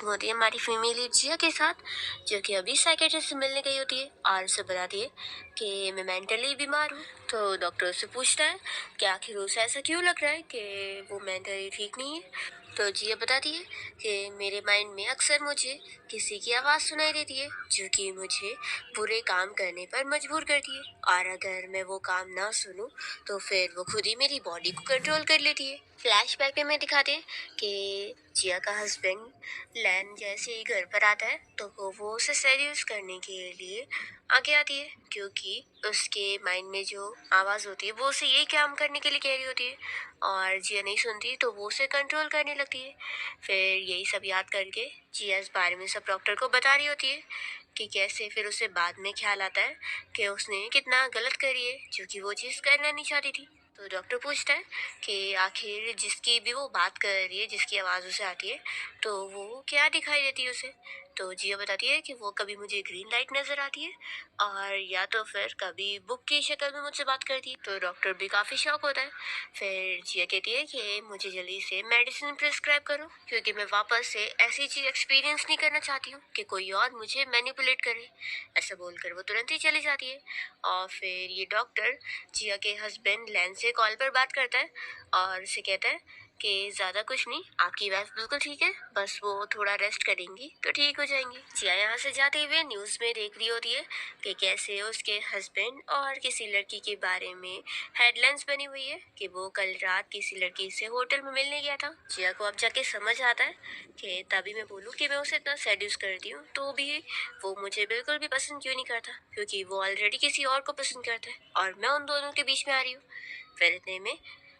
Meeting होती है हमारी फीमेल लीड जिया के साथ, जो कि अभी साइकेट्रिस्ट से मिलने गई होती है और उसे बताती है कि मैं मेंटली बीमार हूँ। तो डॉक्टर उससे पूछता है कि आखिर उसे ऐसा क्यों लग रहा है कि वो मेंटली ठीक नहीं है। तो जिया बताती है कि मेरे माइंड में अक्सर मुझे किसी की आवाज़ सुनाई देती है जो कि मुझे बुरे काम करने पर मजबूर करती है, और अगर मैं वो काम ना सुनूं तो फिर वो खुद ही मेरी बॉडी को कंट्रोल कर लेती है। फ्लैशबैक में दिखाते हैं कि जिया का हस्बैंड लैन जैसे ही घर पर आता है तो वो उसे सेड्यूस करने के लिए आगे आती है, क्योंकि उसके माइंड में जो आवाज़ होती है वो उसे यही काम करने के लिए कह रही होती है, और जिया नहीं सुनती तो वो उसे कंट्रोल करने लगती है। फिर यही सब याद करके जिया इस बारे में सब डॉक्टर को बता रही होती है कि कैसे फिर उसे बाद में ख्याल आता है कि उसने कितना गलत करी है जो कि वो चीज़ करना नहीं चाहती थी। तो डॉक्टर पूछता है कि आखिर जिसकी भी वो बात कर रही है, जिसकी आवाज़ उसे आती है, तो वो क्या दिखाई देती है उसे। तो जिया बताती है कि वो कभी मुझे ग्रीन लाइट नज़र आती है, और या तो फिर कभी बुक की शक्ल में मुझसे बात करती है। तो डॉक्टर भी काफ़ी शॉक होता है। फिर जिया कहती है कि मुझे जल्दी से मेडिसिन प्रिस्क्राइब करो, क्योंकि मैं वापस से ऐसी चीज़ एक्सपीरियंस नहीं करना चाहती हूँ कि कोई और मुझे मैनिपुलेट करे। ऐसा बोलकर वो तुरंत ही चली जाती है। और फिर ये डॉक्टर जिया के हस्बैंड लैन से कॉल पर बात करता है और उसे कहता है कि ज़्यादा कुछ नहीं, आपकी वाइफ बिल्कुल ठीक है, बस वो थोड़ा रेस्ट करेंगी तो ठीक हो जाएंगी। जिया यहाँ से जाते हुए न्यूज़ में देख रही होती है कि कैसे उसके हस्बैंड और किसी लड़की के बारे में हेडलाइंस बनी हुई है कि वो कल रात किसी लड़की से होटल में मिलने गया था। जिया को अब जाके समझ आता है कि तभी मैं बोलूँ कि मैं उसे इतना सेड्यूस करती हूँ तो भी वो मुझे बिल्कुल भी पसंद क्यों नहीं करता, क्योंकि वो ऑलरेडी किसी और को पसंद करता है और मैं उन दोनों के बीच में आ रही हूँ। फिर इतने में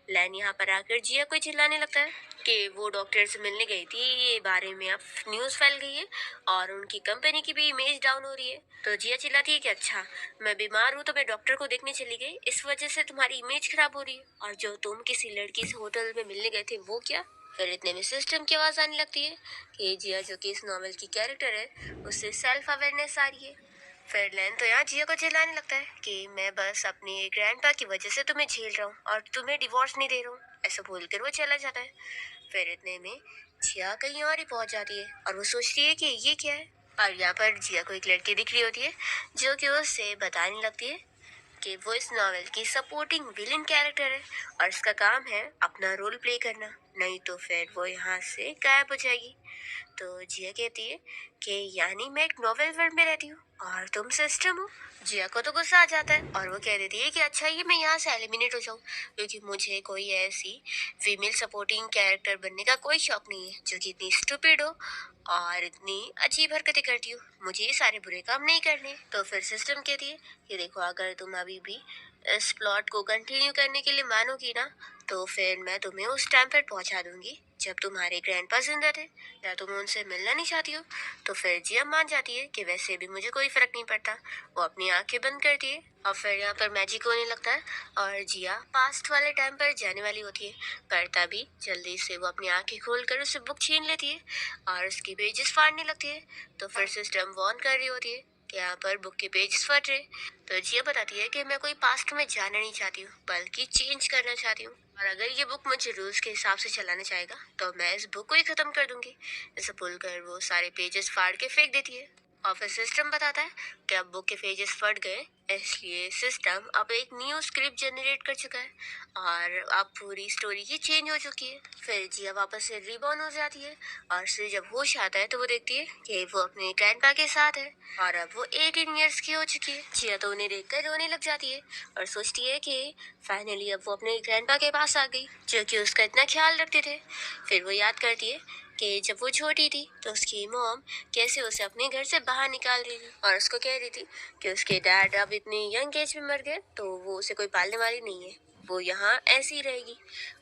लैन यहाँ पर आकर जिया को चिल्लाने लगता है कि वो डॉक्टर से मिलने गई थी, ये बारे में अब न्यूज़ फैल गई है और उनकी कंपनी की भी इमेज डाउन हो रही है। तो जिया चिल्लाती है कि अच्छा, मैं बीमार हूँ तो मैं डॉक्टर को देखने चली गई, इस वजह से तुम्हारी इमेज खराब हो रही है, और जो तुम किसी लड़की से होटल में मिलने गए थे वो क्या। फिर इतने में सिस्टम की आवाज़ आने लगती है कि जिया जो कि इस नॉवल की कैरेक्टर है उससे सेल्फ अवेयरनेस आ रही है। फेरलैन तो यहाँ जिया को चिल्लाने लगता है कि मैं बस अपनी ग्रैंडपा की वजह से तुम्हें झेल रहा हूँ और तुम्हें डिवोर्स नहीं दे रहा हूँ, ऐसा बोलकर वो चला जाता है। फिर इतने में जिया कहीं और ही पहुंच जाती है और वो सोचती है कि ये क्या है। और यहाँ पर जिया को एक लड़की दिख रही होती है जो कि उससे बताने लगती है कि वो इस नॉवेल की सपोर्टिंग विलेन कैरेक्टर है और इसका काम है अपना रोल प्ले करना, नहीं तो फिर वो यहाँ से गायब हो जाएगी। तो जिया कहती है कि यानी मैं एक नॉवेल वर्ल्ड में रहती हूँ और तुम सिस्टम हो। जिया को तो गुस्सा आ जाता है और वो कह देती है कि अच्छा ये मैं यहाँ से एलिमिनेट हो जाऊँ, क्योंकि मुझे कोई ऐसी फीमेल सपोर्टिंग कैरेक्टर बनने का कोई शौक नहीं है जो कि इतनी स्टूपिड हो और इतनी अजीब हरकतें करती हो, मुझे ये सारे बुरे काम नहीं करने। तो फिर सिस्टम कहती है कि देखो, अगर तुम अभी भी इस प्लॉट को कंटिन्यू करने के लिए मानोगी ना, तो फिर मैं तुम्हें उस टाइम पर पहुंचा दूंगी जब तुम्हारे ग्रैंडपा जिंदा थे, या तुम उनसे मिलना नहीं चाहती हो। तो फिर जिया मान जाती है कि वैसे भी मुझे कोई फर्क नहीं पड़ता। वो अपनी आंखें बंद करती है और फिर यहाँ पर मैजिक होने लगता है और जिया पास्ट वाले टाइम पर जाने वाली होती है, पर तभी जल्दी से वो अपनी आंखें खोलकर उससे बुक छीन लेती है और उसकी पेजेस फाड़ने लगती है। तो फिर सिस्टम वॉर्न कर रही होती है कि यहाँ पर बुक के पेजेस फट रहे। तो जिया बताती है कि मैं कोई पास्ट में जाना नहीं चाहती हूँ, बल्कि चेंज करना चाहती हूँ, और अगर ये बुक मुझे रूल्स के हिसाब से चलाना चाहेगा तो मैं इस बुक को ही खत्म कर दूंगी। ऐसा बोलकर वो सारे पेजेस फाड़ के फेंक देती है। और फिर सिस्टम बताता है कि अब बुक के पेजेस फट गए, इसलिए सिस्टम अब एक न्यू स्क्रिप्ट जनरेट कर चुका है और अब पूरी स्टोरी की चेंज हो चुकी है। फिर जिया वापस से रिबॉर्न हो जाती है और फिर जब होश आता है तो वो देखती है कि वो अपने ग्रैंडपा के साथ है और अब वो 18 इयर्स की हो चुकी है। जिया तो उन्हें देखकर रोने लग जाती है और सोचती है कि फाइनली अब वो अपने ग्रैंडपा के पास आ गई जो कि उसका इतना ख्याल रखते थे। फिर वो याद करती है कि जब वो छोटी थी तो उसकी मॉम कैसे उसे अपने घर से बाहर निकाल रही थी और उसको कह रही थी कि उसके डैड अब इतनी यंग एज में मर गए तो वो उसे कोई पालने वाली नहीं है, वो यहाँ ऐसी ही रहेगी,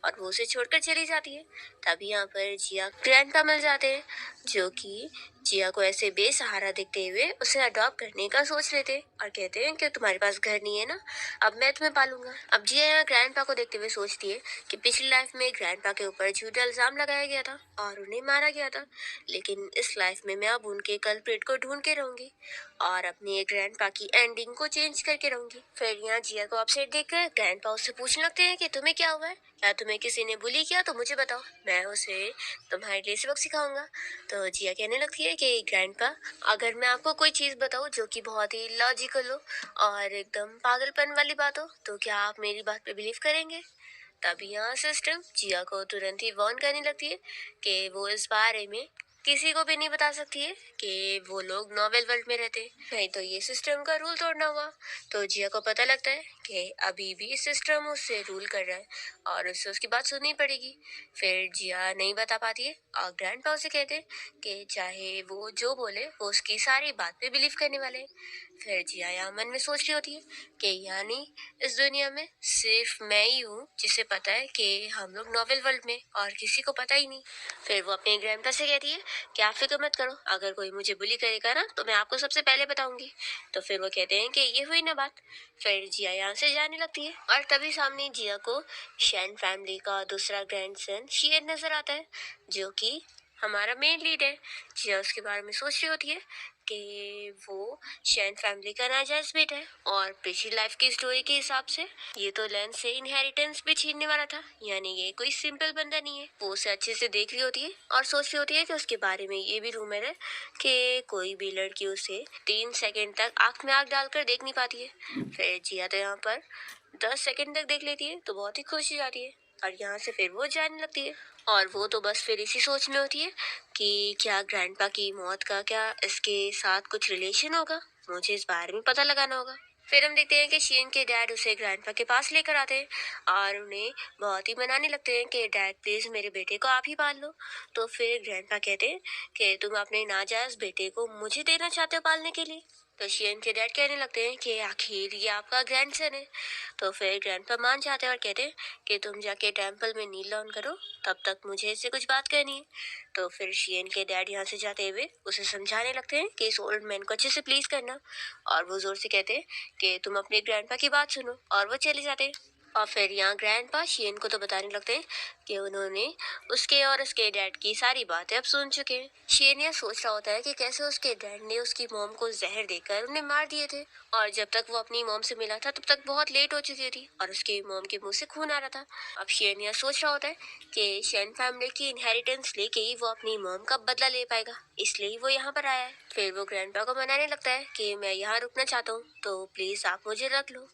और वो उसे छोड़कर चली जाती है। तभी यहाँ पर जिया ग्रैंडपा मिल जाते हैं जो कि जिया को ऐसे बेसहारा देखते हुए उसे अडॉप्ट करने का सोच लेते हैं और कहते हैं कि तुम्हारे पास घर नहीं है ना, अब मैं तुम्हें पालूंगा। अब जिया यहाँ ग्रैंडपा को देखते हुए सोचती है कि पिछली लाइफ में ग्रैंडपा के ऊपर झूठा इल्जाम लगाया गया था और उन्हें मारा गया था, लेकिन इस लाइफ में मैं अब उनके कल्प्रिट को ढूंढ के रहूंगी और अपनी ग्रैंडपा की एंडिंग को चेंज करके रहूंगी। फिर यहाँ जिया को अपसेट देखकर ग्रैंडपा उससे पूछने लगते हैं कि तुम्हें क्या हुआ है, क्या तुम्हें किसी ने बुली किया तो मुझे बताओ, मैं मैं उसे तुम्हारे लिए सबक सिखाऊंगा। तो जिया कहने लगती है कि ग्रैंडपा, अगर मैं आपको कोई चीज़ बताऊँ जो कि बहुत ही लॉजिकल हो और एकदम पागलपन वाली बात हो, तो क्या आप मेरी बात पे बिलीव करेंगे? तभी यहाँ सिस्टम जिया को तुरंत ही वार्न करने लगती है कि वो इस बारे में किसी को भी नहीं बता सकती है कि वो लोग नॉवेल वर्ल्ड में रहते हैं। नहीं तो ये सिस्टम का रूल तोड़ना हुआ। तो जिया को पता लगता है कि अभी भी सिस्टम उससे रूल कर रहा है और उससे उसकी बात सुननी पड़ेगी। फिर जिया नहीं बता पाती है और ग्रैंड पा उसे कहते हैं कि चाहे वो जो बोले वो उसकी सारी बात पे बिलीव करने वाले हैं। फिर जिया यहाँ मन में सोच रही होती है कि यानी इस दुनिया में सिर्फ मैं ही हूँ जिसे पता है कि हम लोग नॉवेल वर्ल्ड में, और किसी को पता ही नहीं। फिर वो अपने ग्रैंडपा से कहती है कि आप फिक्र मत करो, अगर कोई मुझे बुली करेगा ना तो मैं आपको सबसे पहले बताऊंगी। तो फिर वो कहते हैं कि ये हुई ना बात। फिर जिया यहाँ से जाने लगती है और तभी सामने जिया को शैन फैमिली का दूसरा ग्रैंडसन शियन नजर आता है, जो कि हमारा मेन लीड है। जिया उसके बारे में सोच रही होती है कि वो शैन फैमिली का नाजायज बेटा है और पिछली लाइफ की स्टोरी के हिसाब से ये तो लैंड से इनहेरिटेंस भी छीनने वाला था। यानी ये कोई सिंपल बंदा नहीं है। वो उसे अच्छे से देख रही होती है और सोच रही होती है कि उसके बारे में ये भी रूमर है कि कोई भी लड़की उसे 3 सेकंड तक आंख में आंख डालकर देख नहीं पाती है। फिर जिया तो यहाँ पर 10 सेकंड तक देख लेती है तो बहुत ही खुश हो जाती है और यहाँ से फिर वो जाने लगती है। और वो तो बस फिर इसी सोच में होती है कि क्या ग्रैंडपा की मौत का क्या इसके साथ कुछ रिलेशन होगा, मुझे इस बारे में पता लगाना होगा। फिर हम देखते हैं कि शीन के डैड उसे ग्रैंडपा के पास लेकर आते हैं और उन्हें बहुत ही मनाने लगते हैं कि डैड प्लीज मेरे बेटे को आप ही पाल लो। तो फिर ग्रैंडपा कहते हैं कि तुम अपने नाजायज बेटे को मुझे देना चाहते हो पालने के लिए। तो शीन के डैड कहने लगते हैं कि आखिर ये आपका ग्रैंडसन है। तो फिर ग्रैंडपा मान जाते हैं और कहते हैं कि तुम जाके टेम्पल में नील डाउन करो, तब तक मुझे इससे कुछ बात करनी है। तो फिर शियन के डैड यहाँ से जाते हुए उसे समझाने लगते हैं कि इस ओल्ड मैन को अच्छे से प्लीज करना, और वो जोर से कहते हैं कि तुम अपने ग्रैंडपा की बात सुनो, और वो चले जाते हैं। और फिर यहाँ ग्रैंडपा शियन को तो बताने लगते हैं कि उन्होंने उसके और उसके डैड की सारी बातें अब सुन चुके हैं। शियन यह सोच रहा होता है कि कैसे उसके डैड ने उसकी मॉम को जहर देकर उन्हें मार दिए थे, और जब तक वो अपनी मॉम से मिला था तब तक बहुत लेट हो चुकी थी और उसके मॉम के मुंह से खून आ रहा था। अब शियन यह सोच रहा होता है कि शैन फैमिली की इनहेरिटेंस लेके ही वो अपनी मॉम का बदला ले पाएगा, इसलिए वो यहाँ पर आया है। फिर वो ग्रैंडपा को मनाने लगता है कि मैं यहाँ रुकना चाहता हूँ तो प्लीज आप मुझे रख लो।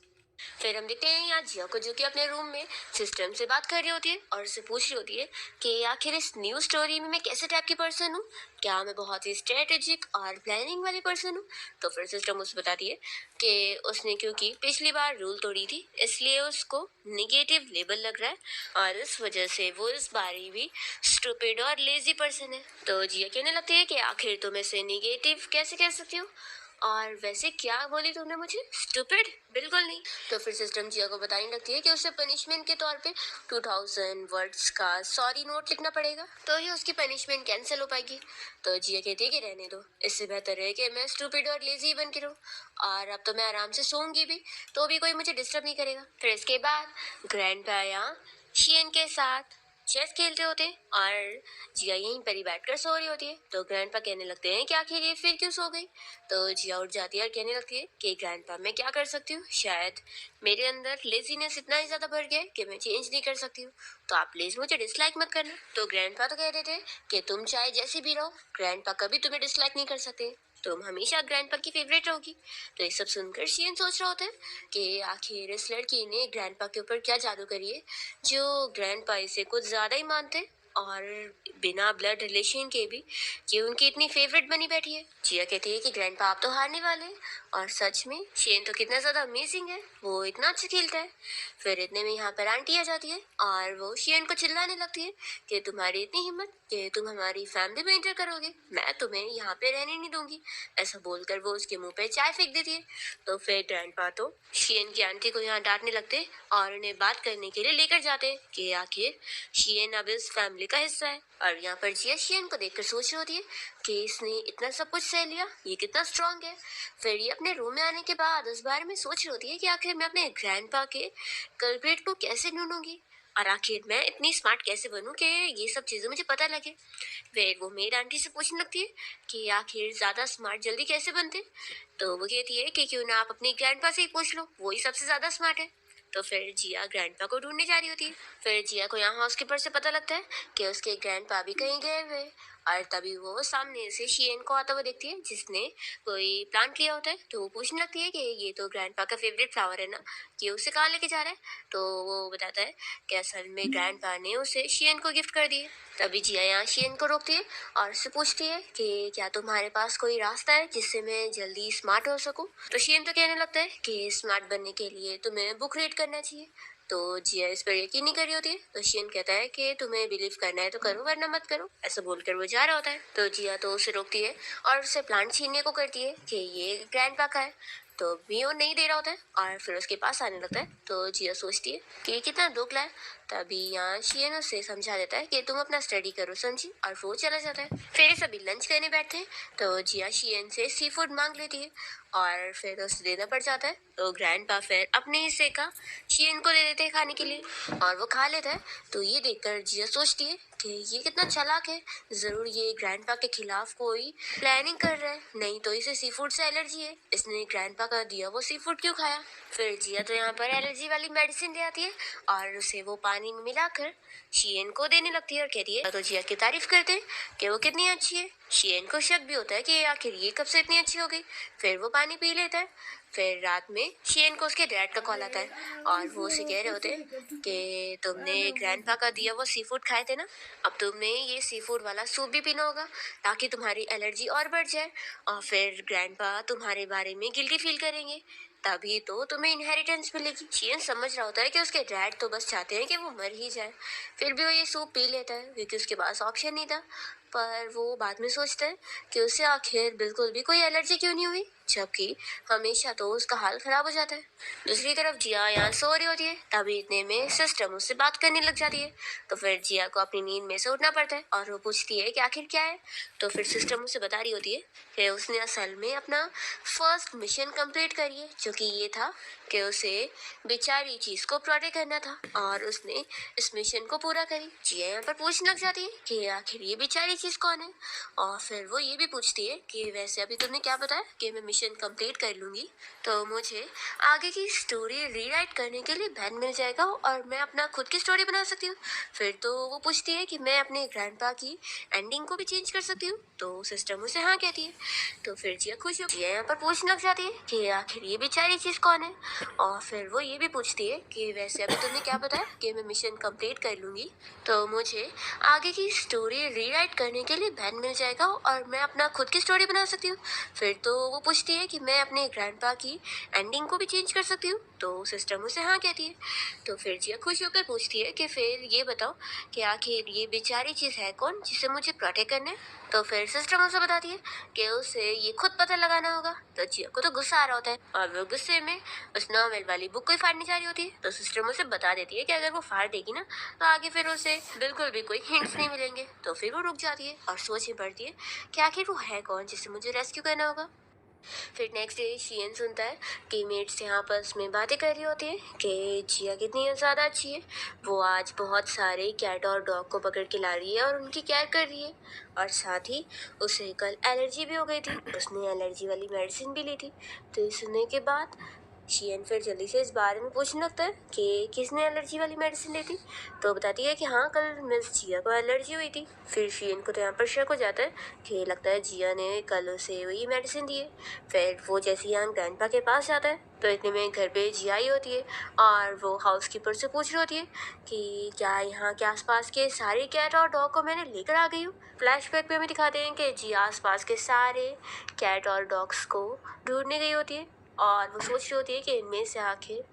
फिर हम देखते हैं यहाँ जिया को, जो कि अपने रूम में सिस्टम से बात कर रही होती है और उससे पूछ रही होती है कि आखिर इस न्यू स्टोरी में मैं कैसे टाइप की पर्सन हूँ, क्या मैं बहुत ही स्ट्रेटेजिक और प्लानिंग वाली पर्सन हूँ। तो फिर सिस्टम उसे बताती है कि उसने क्योंकि पिछली बार रूल तोड़ी थी इसलिए उसको निगेटिव लेबल लग रहा है और इस वजह से वो इस बारी भी स्टूपिड और लेजी पर्सन है। तो जिया कहने लगती है कि आखिर तुम ऐसे निगेटिव कैसे कह सकती हो, और वैसे क्या बोली तुमने मुझे, स्टूपिड? बिल्कुल नहीं। तो फिर सिस्टम जिया को बताने लगती है कि उसे पनिशमेंट के तौर पे 2000 वर्ड्स का सॉरी नोट लिखना पड़ेगा, तो ही उसकी पनिशमेंट कैंसिल हो पाएगी। तो जिया कहती है कि रहने दो, इससे बेहतर है कि मैं स्टूपिड और लेजी बन के रहूं, और अब तो मैं आराम से सोऊंगी भी तो भी कोई मुझे डिस्टर्ब नहीं करेगा। फिर इसके बाद ग्रैंड पाया शियन के साथ चेस खेलते होते हैं और जिया यहीं पर ही बैठकर सो रही होती है। तो ग्रैंडपा कहने लगते हैं कि आखिर ये फिर क्यों सो गई। तो जिया उठ जाती है और कहने लगती है कि ग्रैंडपा मैं क्या कर सकती हूँ, शायद मेरे अंदर लेजीनेस इतना ही ज्यादा बढ़ गया है कि मैं चेंज नहीं कर सकती हूँ, तो आप प्लीज मुझे डिसलाइक मत करना। तो ग्रैंडपा तो कह रहे थे कि तुम चाहे जैसे भी रहो, ग्रैंडपा कभी तुम्हें डिसलाइक नहीं कर सकते, तुम हमेशा ग्रैंडपा की फेवरेट रहोगी। तो ये सब सुनकर शियन सोच रहा होता है कि आखिर इस लड़की ने ग्रैंडपा के ऊपर क्या जादू करी है जो ग्रैंडपा इसे कुछ ज्यादा ही मानते हैं, और बिना ब्लड रिलेशन के भी ये उनकी इतनी फेवरेट बनी बैठी है। जिया कहती है कि ग्रैंडपा आप तो हारने वाले हैं, और सच में शेन तो कितना ज्यादा अमेजिंग है, वो इतना अच्छा खेलता है। फिर इतने में यहाँ पर आंटी आ जाती है और वो शेन को चिल्लाने लगती है कि तुम्हारी इतनी हिम्मत कि तुम हमारी फैमिली में एंटर करोगे, मैं तुम्हें यहाँ पे रहने नहीं दूंगी। ऐसा बोलकर वो उसके मुंह पे चाय फेंक देती है। तो फिर ग्रैंडपा तो शेन की आंटी को यहाँ डांटने लगते हैं और उन्हें बात करने के लिए लेकर जाते हैं कि आखिर शियन अब इस फैमिली का हिस्सा है। और यहाँ पर जिया शियन को देखकर सोच रही होती है कि इसने इतना सब कुछ सह लिया, ये कितना स्ट्रांग है। फिर ये अपने रूम में आने के बाद इस बारे में सोच रही होती है कि आखिर मैं अपने ग्रैंडपा के कल्प्रिट को कैसे ढूंढूंगी, और आखिर मैं इतनी स्मार्ट कैसे बनूं कि ये सब चीज़ें मुझे पता लगे। फिर वो मेड आंटी से पूछने लगती है कि आखिर ज़्यादा स्मार्ट जल्दी कैसे बनते। तो वो कहती है कि क्यों ना आप अपनी ग्रैंडपा से ही पूछ लो, वो ही सबसे ज़्यादा स्मार्ट है। तो फिर जिया ग्रैंडपा को ढूंढने जा रही होती है। फिर जिया को यहाँ हाउसकीपर से पता लगता है कि उसके ग्रैंडपा भी कहीं गए हुए हैं। और तभी वो सामने से शियन को आता हुआ देखती है, जिसने कोई प्लांट लिया होता है। तो वो पूछने लगती है कि ये तो ग्रैंडपा का फेवरेट फ्लावर है ना, कि उसे कहाँ लेके जा रहा है। तो वो बताता है कि असल में ग्रैंडपा ने उसे शियन को गिफ्ट कर दिए। तभी जिया यहाँ शियन को रोकती है और उससे पूछती है कि क्या तुम्हारे पास कोई रास्ता है जिससे मैं जल्दी स्मार्ट हो सकूं। तो शियन तो कहने लगता है कि स्मार्ट बनने के लिए तुम्हें बुक रीड करना चाहिए। तो जिया इस पर यकीन नहीं कर रही होती है। तो शियन कहता है कि तुम्हें बिलीव करना है तो करो, वरना मत करो। ऐसा बोलकर वो जा रहा होता है। तो जिया तो उसे रोकती है और उसे प्लांट छीनने को करती है कि ये ग्रैंडपा का है। तो भी वो नहीं दे रहा होता है और फिर उसके पास आने लगता है। तो जिया सोचती है कि ये कितना दुख है। तभी यहाँ शियन उसे समझा देता है कि तुम अपना स्टडी करो, समझी। और वो चला जाता है। फिर ये सभी लंच करने बैठते हैं। तो जिया शियन से सी फूड मांग लेती है और फिर उसे देना पड़ जाता है। तो ग्रैंडपा फिर अपने हिस्से का शियन को दे देते हैं खाने के लिए और वो खा लेता है। तो ये देखकर जिया सोचती है कि ये कितना चालाक है, जरूर ये ग्रैंडपा के खिलाफ कोई प्लानिंग कर रहा है, नहीं तो इसे सी फूड से एलर्जी है, इसने ग्रैंडपा का दिया वो सी फूड क्यों खाया। फिर जिया तो यहाँ पर एलर्जी वाली मेडिसिन ले आती है और उसे वो पानी में मिलाकर शियन को देने लगती है और कहती है। तो जिया की तारीफ करते हैं कि वो कितनी अच्छी है। शियन को शक भी होता है कि आखिर ये कब से इतनी अच्छी हो गई। फिर वो पानी पी लेता है। फिर रात में शियन को उसके डैड का कॉल आता है और वो उसे कह रहे होते हैं कि तुमने ग्रैंडपा का दिया वो सी फूड खाए थे ना, अब तुम्हें ये सी फूड वाला सूप भी पीना होगा ताकि तुम्हारी एलर्जी और बढ़ जाए और फिर ग्रैंडपा तुम्हारे बारे में गिल्टी फील करेंगे, तभी तो तुम्हें इनहेरिटेंस मिलेगी। शियन समझ रहा होता है कि उसके डैड तो बस चाहते हैं कि वो मर ही जाए, फिर भी वो ये सूप पी लेता है क्योंकि उसके पास ऑप्शन नहीं था। पर वो बाद में सोचता है कि उसे आखिर बिल्कुल भी कोई एलर्जी क्यों नहीं हुई, जबकि हमेशा तो उसका हाल खराब हो जाता है। दूसरी तरफ जिया यहाँ सो रही होती है। तभी इतने में सिस्टम उससे बात करने लग जाती है। तो फिर जिया को अपनी नींद में से उठना पड़ता है और वो पूछती है कि आखिर क्या है। तो फिर सिस्टम उसे बता रही होती है कि उसने असल में अपना फर्स्ट मिशन कंप्लीट करी है, जो कि ये था कि उसे बेचारी चीज को प्रोटेक्ट करना था और उसने इस मिशन को पूरा करी। जिया यहाँ पर पूछने लग जाती है कि आखिर ये बेचारी चीज कौन है। और फिर वो ये भी पूछती है कि वैसे अभी तुमने क्या बताया कि मैं मिशन कंप्लीट कर लूंगी तो मुझे आगे की स्टोरी रीराइट करने के लिए बैन मिल जाएगा और मैं अपना खुद की स्टोरी बना सकती हूँ। फिर तो वो पूछती है कि मैं अपने ग्रैंडपा की एंडिंग को भी चेंज कर सकती हूँ। तो सिस्टम उसे हाँ कहती है। तो फिर जिया खुश हो जिया यहाँ पर पूछने लग जाती है कि आखिर ये बेचारी चीज कौन है। और फिर वो ये भी पूछती है कि वैसे अभी तुमने क्या बताया कि मैं मिशन कंप्लीट कर लूंगी तो मुझे आगे की स्टोरी रीराइट करने के लिए बैन मिल जाएगा और मैं अपना खुद की स्टोरी बना सकती हूँ। फिर तो वो पूछती है कि मैं अपने ग्रैंडपा की एंडिंग को भी चेंज कर सकती हूँ। तो सिस्टम उसे हाँ कहती है। तो फिर जिया खुश होकर पूछती है कि फिर ये बताओ कि आखिर ये बेचारी चीज़ है कौन जिसे मुझे प्रोटेक्ट करना है। तो फिर सिस्टम उसे बताती है कि उसे ये खुद पता लगाना होगा। तो जिया को तो गुस्सा आ रहा होता है और वो गुस्से में उस नॉवेल वाली बुक को ही फाड़ने जा रही होती है। तो सिस्टम उसे बता देती है कि अगर वो फाड़ देगी ना तो आगे फिर उसे बिल्कुल भी कोई हिंट्स नहीं मिलेंगे। तो फिर वो रुक जाती है और सोचने पड़ती है कि आखिर वो है कौन जिसे मुझे रेस्क्यू करना होगा। फिर नेक्स्ट डे शियन सुनता है कि मेट्स यहाँ आपस में बातें कर रही होती है कि जिया कितनी ज़्यादा अच्छी है, वो आज बहुत सारे कैट और डॉग को पकड़ के ला रही है और उनकी केयर कर रही है। और साथ ही उसे कल एलर्जी भी हो गई थी, उसने एलर्जी वाली मेडिसिन भी ली थी। तो ये सुनने के बाद शियन फिर जल्दी से इस बारे में पूछने लगता है कि किसने एलर्जी वाली मेडिसिन ली थी। तो बताती है कि हाँ, कल मिस जिया को एलर्जी हुई थी। फिर शियन को तो यहाँ पर शक हो जाता है कि लगता है जिया ने कल उसे वही मेडिसिन दी है। फिर वो जैसे यहाँ ग्रैंडपा के पास जाता है तो इतने में घर पे जिया आई होती है और वो हाउसकीपर से पूछ रही होती है कि क्या यहाँ के आसपास के सारे कैट और डॉग को मैंने लेकर आ गई हूँ। फ्लैशबैक में हमें दिखाते हैं कि जिया आसपास के सारे कैट और डॉग्स को ढूंढने गई होती है और वो सोच रही होती है कि इनमें से आखिर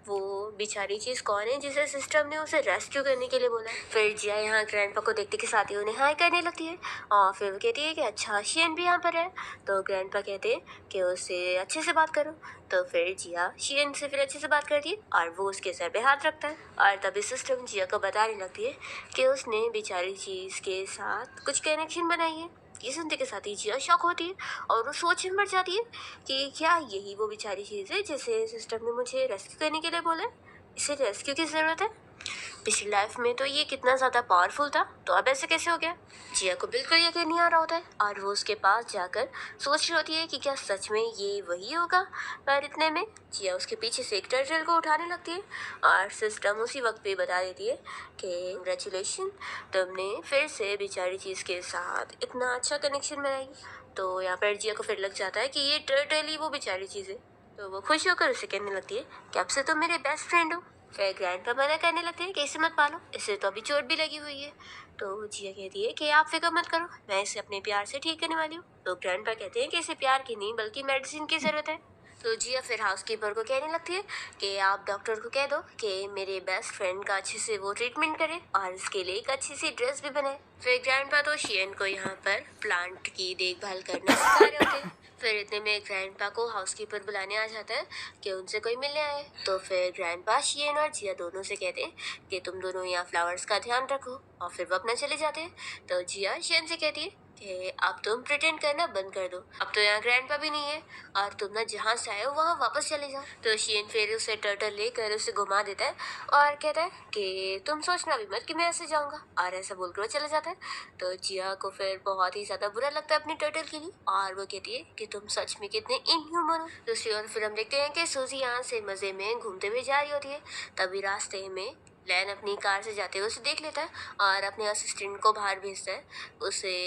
वो बेचारी चीज़ कौन है जिसे सिस्टम ने उसे रेस्क्यू करने के लिए बोला है। फिर जिया यहाँ ग्रैंडपा को देखते के साथ ही उन्हें हाई करने लगती है और फिर वो कहती है कि अच्छा, शियन भी यहाँ पर है। तो ग्रैंडपा कहते हैं कि उससे अच्छे से बात करो। तो फिर जिया शियन से फिर अच्छे से बात करती है और वो उसके सर पे हाथ रखता है और तभी सिस्टम जिया को बताने लगती है कि उसने बेचारी चीज़ के साथ कुछ कनेक्शन बनाई है। ये सुनते के साथ ही जिया शॉक होती है और वो सोच में पड़ जाती है कि क्या यही वो बेचारी चीज़ है जिसे सिस्टम ने मुझे रेस्क्यू करने के लिए बोला है, इसे रेस्क्यू की ज़रूरत है। पिछली लाइफ में तो ये कितना ज़्यादा पावरफुल था, तो अब ऐसे कैसे हो गया? जिया को बिल्कुल यकीन नहीं आ रहा होता है और वो उसके पास जाकर सोच रही होती है कि क्या सच में ये वही होगा। पर इतने में जिया उसके पीछे से एक टर्टल को उठाने लगती है और सिस्टम उसी वक्त पे बता देती है कि कंग्रेचुलेशन, तुमने फिर से बेचारी चीज़ के साथ इतना अच्छा कनेक्शन बनाई। तो यहाँ पर जिया को फिर लग जाता है कि ये टर्टल ही वो बेचारी चीज़ है। तो वो खुश होकर उसे कहने लगती है कि अब से तुम मेरे बेस्ट फ्रेंड हो। फिर ग्रैंडपा मना करने लगते हैं कि इसे मत पालो, इसे तो अभी चोट भी लगी हुई है। तो जिया कहती है कि आप फिक्र मत करो, मैं इसे अपने प्यार से ठीक करने वाली हूँ। तो ग्रैंडपा कहते हैं कि इसे प्यार की नहीं बल्कि मेडिसिन की ज़रूरत है। तो जिया फिर हाउसकीपर को कहने लगती है कि आप डॉक्टर को कह दो कि मेरे बेस्ट फ्रेंड का अच्छे से वो ट्रीटमेंट करे और इसके लिए एक अच्छी सी ड्रेस भी बनाए। फिर ग्रैंडपा तो शियन को यहाँ पर प्लांट की देखभाल करना सिखा रहे होते हैं। फिर इतने में ग्रैंडपा को हाउसकीपर बुलाने आ जाता है कि उनसे कोई मिलने आए। तो फिर ग्रैंडपा शियन और जिया दोनों से कहते हैं कि तुम दोनों यहाँ फ्लावर्स का ध्यान रखो और फिर वो अपना चले जाते हैं। तो जिया शियन से कहती है कि अब तुम प्रिटेंड करना बंद कर दो, अब तो यहाँ ग्रैंडपा भी नहीं है और तुम ना जहाँ से आए हो वहाँ वापस चले जाओ। तो शियन फिर उसे टर्टल लेकर उसे घुमा देता है और कहता है कि तुम सोचना भी मत कि मैं ऐसे जाऊंगा, और ऐसा बोलकर वो चला जाता है। तो जिया को फिर बहुत ही ज्यादा बुरा लगता है अपनी टर्टल के लिए और वो कहती है कि तुम सच में कितने इनह्यूमन हो। दूसरी ओर फिर हम देखते हैं कि सूजी यहाँ से मजे में घूमते हुए जा रही होती है। तभी रास्ते में लैन अपनी कार से जाते हुए उसे देख लेता है और अपने असिस्टेंट को बाहर भेजता है उसे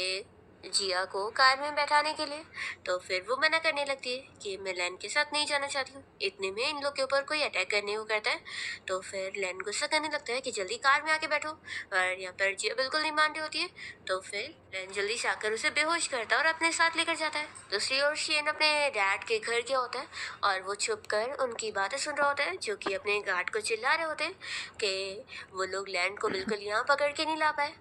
जिया को कार में बैठाने के लिए। तो फिर वो मना करने लगती है कि मैं लैन के साथ नहीं जाना चाहती हूँ। इतने में इन लोग के ऊपर कोई अटैक करने को करता है। तो फिर लैन गुस्सा करने लगता है कि जल्दी कार में आके बैठो, और यहाँ पर जिया बिल्कुल नहीं मान रही होती है। तो फिर लैन जल्दी से आकर उसे बेहोश करता है और अपने साथ लेकर जाता है। दूसरी ओर शेन अपने डैड के घर गया होता है और वो छुप कर उनकी बातें सुन रहा होता है, जो कि अपने गार्ड को चिल्ला रहे होते हैं कि वो लोग लैंड को बिल्कुल यहाँ पकड़ के नहीं ला पाए।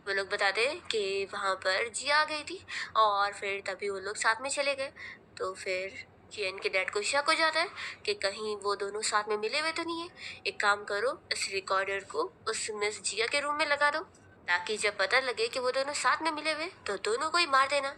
वो लोग बताते हैं कि वहाँ पर जिया आ गई थी और फिर तभी वो लोग साथ में चले गए। तो फिर जियन के डैड को शक हो जाता है कि कहीं वो दोनों साथ में मिले हुए तो नहीं है। एक काम करो, इस रिकॉर्डर को उस मिस जिया के रूम में लगा दो ताकि जब पता लगे कि वो दोनों साथ में मिले हुए तो दोनों को ही मार देना।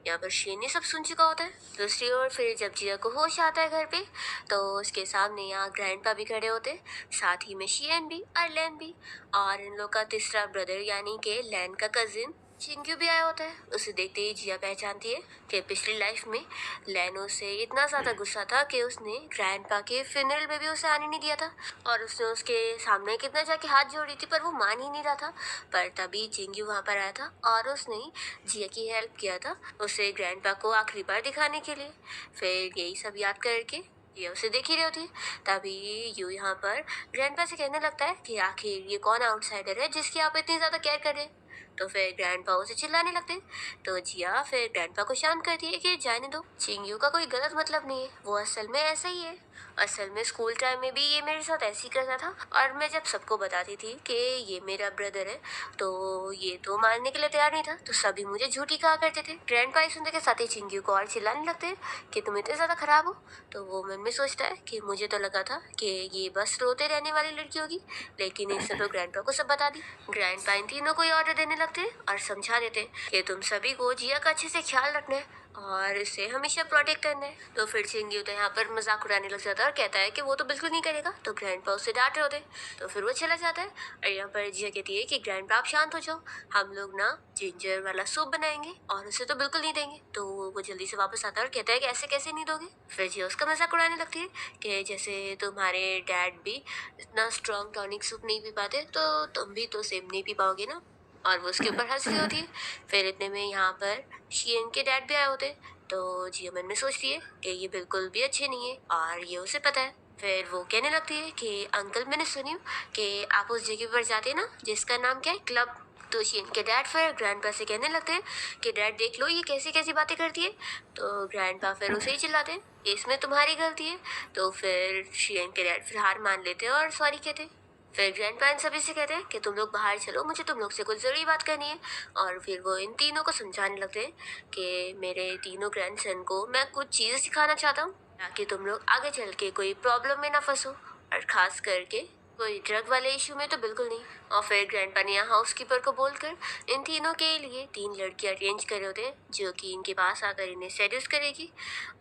यहाँ पर शेन ने सब सुन चुका होता है। दूसरी ओर फिर जब जिया को होश आता है घर पे, तो उसके सामने यहाँ ग्रैंडपा भी खड़े होते, साथ ही में शियन भी और लैन भी, और इन लोग का तीसरा ब्रदर यानी कि लैन का कजिन चिंक्यू भी आया होता है। उसे देखते ही जिया पहचानती है कि पिछली लाइफ में लैनो से इतना ज़्यादा गुस्सा था कि उसने ग्रैंडपा के फ्यूनरल में भी उसे आने नहीं दिया था और उसने उसके सामने कितना जाके हाथ जोड़ी थी, पर वो मान ही नहीं रहा था। पर तभी चिंक्यू वहाँ पर आया था और उसने जिया की हेल्प किया था उसे ग्रैंडपा को आखिरी बार दिखाने के लिए। फिर यही सब याद करके ये उसे देख ही रही होती है। तभी यू यहाँ पर ग्रैंडपा से कहने लगता है कि आखिर ये कौन आउटसाइडर है जिसकी आप इतनी ज़्यादा केयर कर रहे हैं। तो फिर ग्रैंडपा उसे चिल्लाने लगते हैं। तो जिया फिर ग्रैंडपा को शांत करती है कि जाने दो, चिंग्यू का कोई गलत मतलब नहीं है, वो असल में ऐसा ही है। असल में स्कूल टाइम में भी ये मेरे साथ ऐसे ही करता था और मैं जब सबको बताती थी कि ये मेरा ब्रदर है तो ये तो मानने के लिए तैयार नहीं था, तो सभी मुझे झूठी कहा करते थे। ग्रैंडपा ये सुनते के साथ ही चिंग्यू को और चिल्लाने लगते हैं कि तुम इतने ज़्यादा खराब हो। तो वो मन में सोचता है कि मुझे तो लगा था कि ये बस रोते रहने वाली लड़की होगी, लेकिन इसने तो ग्रैंडपा को सब बता दी। ग्रैंडपा इन तीनों को ही ऑर्डर देने लगते हैं और समझा देते हैं कि तुम सभी को जिया का अच्छे से ख्याल रखना है और इसे हमेशा प्रोटेक्ट करना है। तो फिर चिंग्यू तो यहाँ पर मजाक उड़ाने लग जाता है और कहता है कि वो तो बिल्कुल नहीं करेगा। तो ग्रैंडपा उसे डांट रहे होते हैं। तो फिर वो चला जाता है और यहाँ पर जिया कहती है कि ग्रैंडपा आप शांत हो जाओ, हम लोग ना जिंजर वाला सूप बनाएंगे और उसे तो बिल्कुल नहीं देंगे। तो वो जल्दी से वापस आता है और कहता है कि ऐसे कैसे नहीं दोगे। फिर जिया उसका मजाक उड़ाने लगती है कि जैसे तुम्हारे डैड भी इतना स्ट्रॉन्ग टॉनिक सूप नहीं पी पाते तो तुम भी तो सेम नहीं पी पाओगे ना, और वो उसके ऊपर हंस रही होती है। फिर इतने में यहाँ पर शियन के डैड भी आए होते हैं। तो जिया मन में सोचती है कि ये बिल्कुल भी अच्छे नहीं है और ये उसे पता है। फिर वो कहने लगती है कि अंकल मैंने सुनी कि आप उस जगह पर जाते हैं ना जिसका नाम क्या है, क्लब। तो शियन के डैड फिर ग्रैंडपा से कहने लगते हैं कि डैड देख लो ये कैसी कैसी बातें करती है। तो ग्रैंडपा फिर उसे ही चिल्लाते हैं इसमें तुम्हारी गलती है। तो फिर शियन के डैड फिर हार मान लेते हैं और सॉरी कहते हैं। फिर ग्रैंडपा इन सभी से कहते हैं कि तुम लोग बाहर चलो, मुझे तुम लोग से कुछ ज़रूरी बात करनी है। और फिर वो इन तीनों को समझाने लगते हैं कि मेरे तीनों ग्रैंडसन को मैं कुछ चीज़ सिखाना चाहता हूँ ताकि तुम लोग आगे चल के कोई प्रॉब्लम में ना फंसो, और ख़ास करके कोई ड्रग वाले इशू में तो बिल्कुल नहीं। और फिर ग्रैंडपा ने यहाँ हाउसकीपर को बोलकर इन तीनों के लिए 3 लड़कियां अरेंज करे होते हैं जो कि इनके पास आकर इन्हें सेड्यूस करेगी।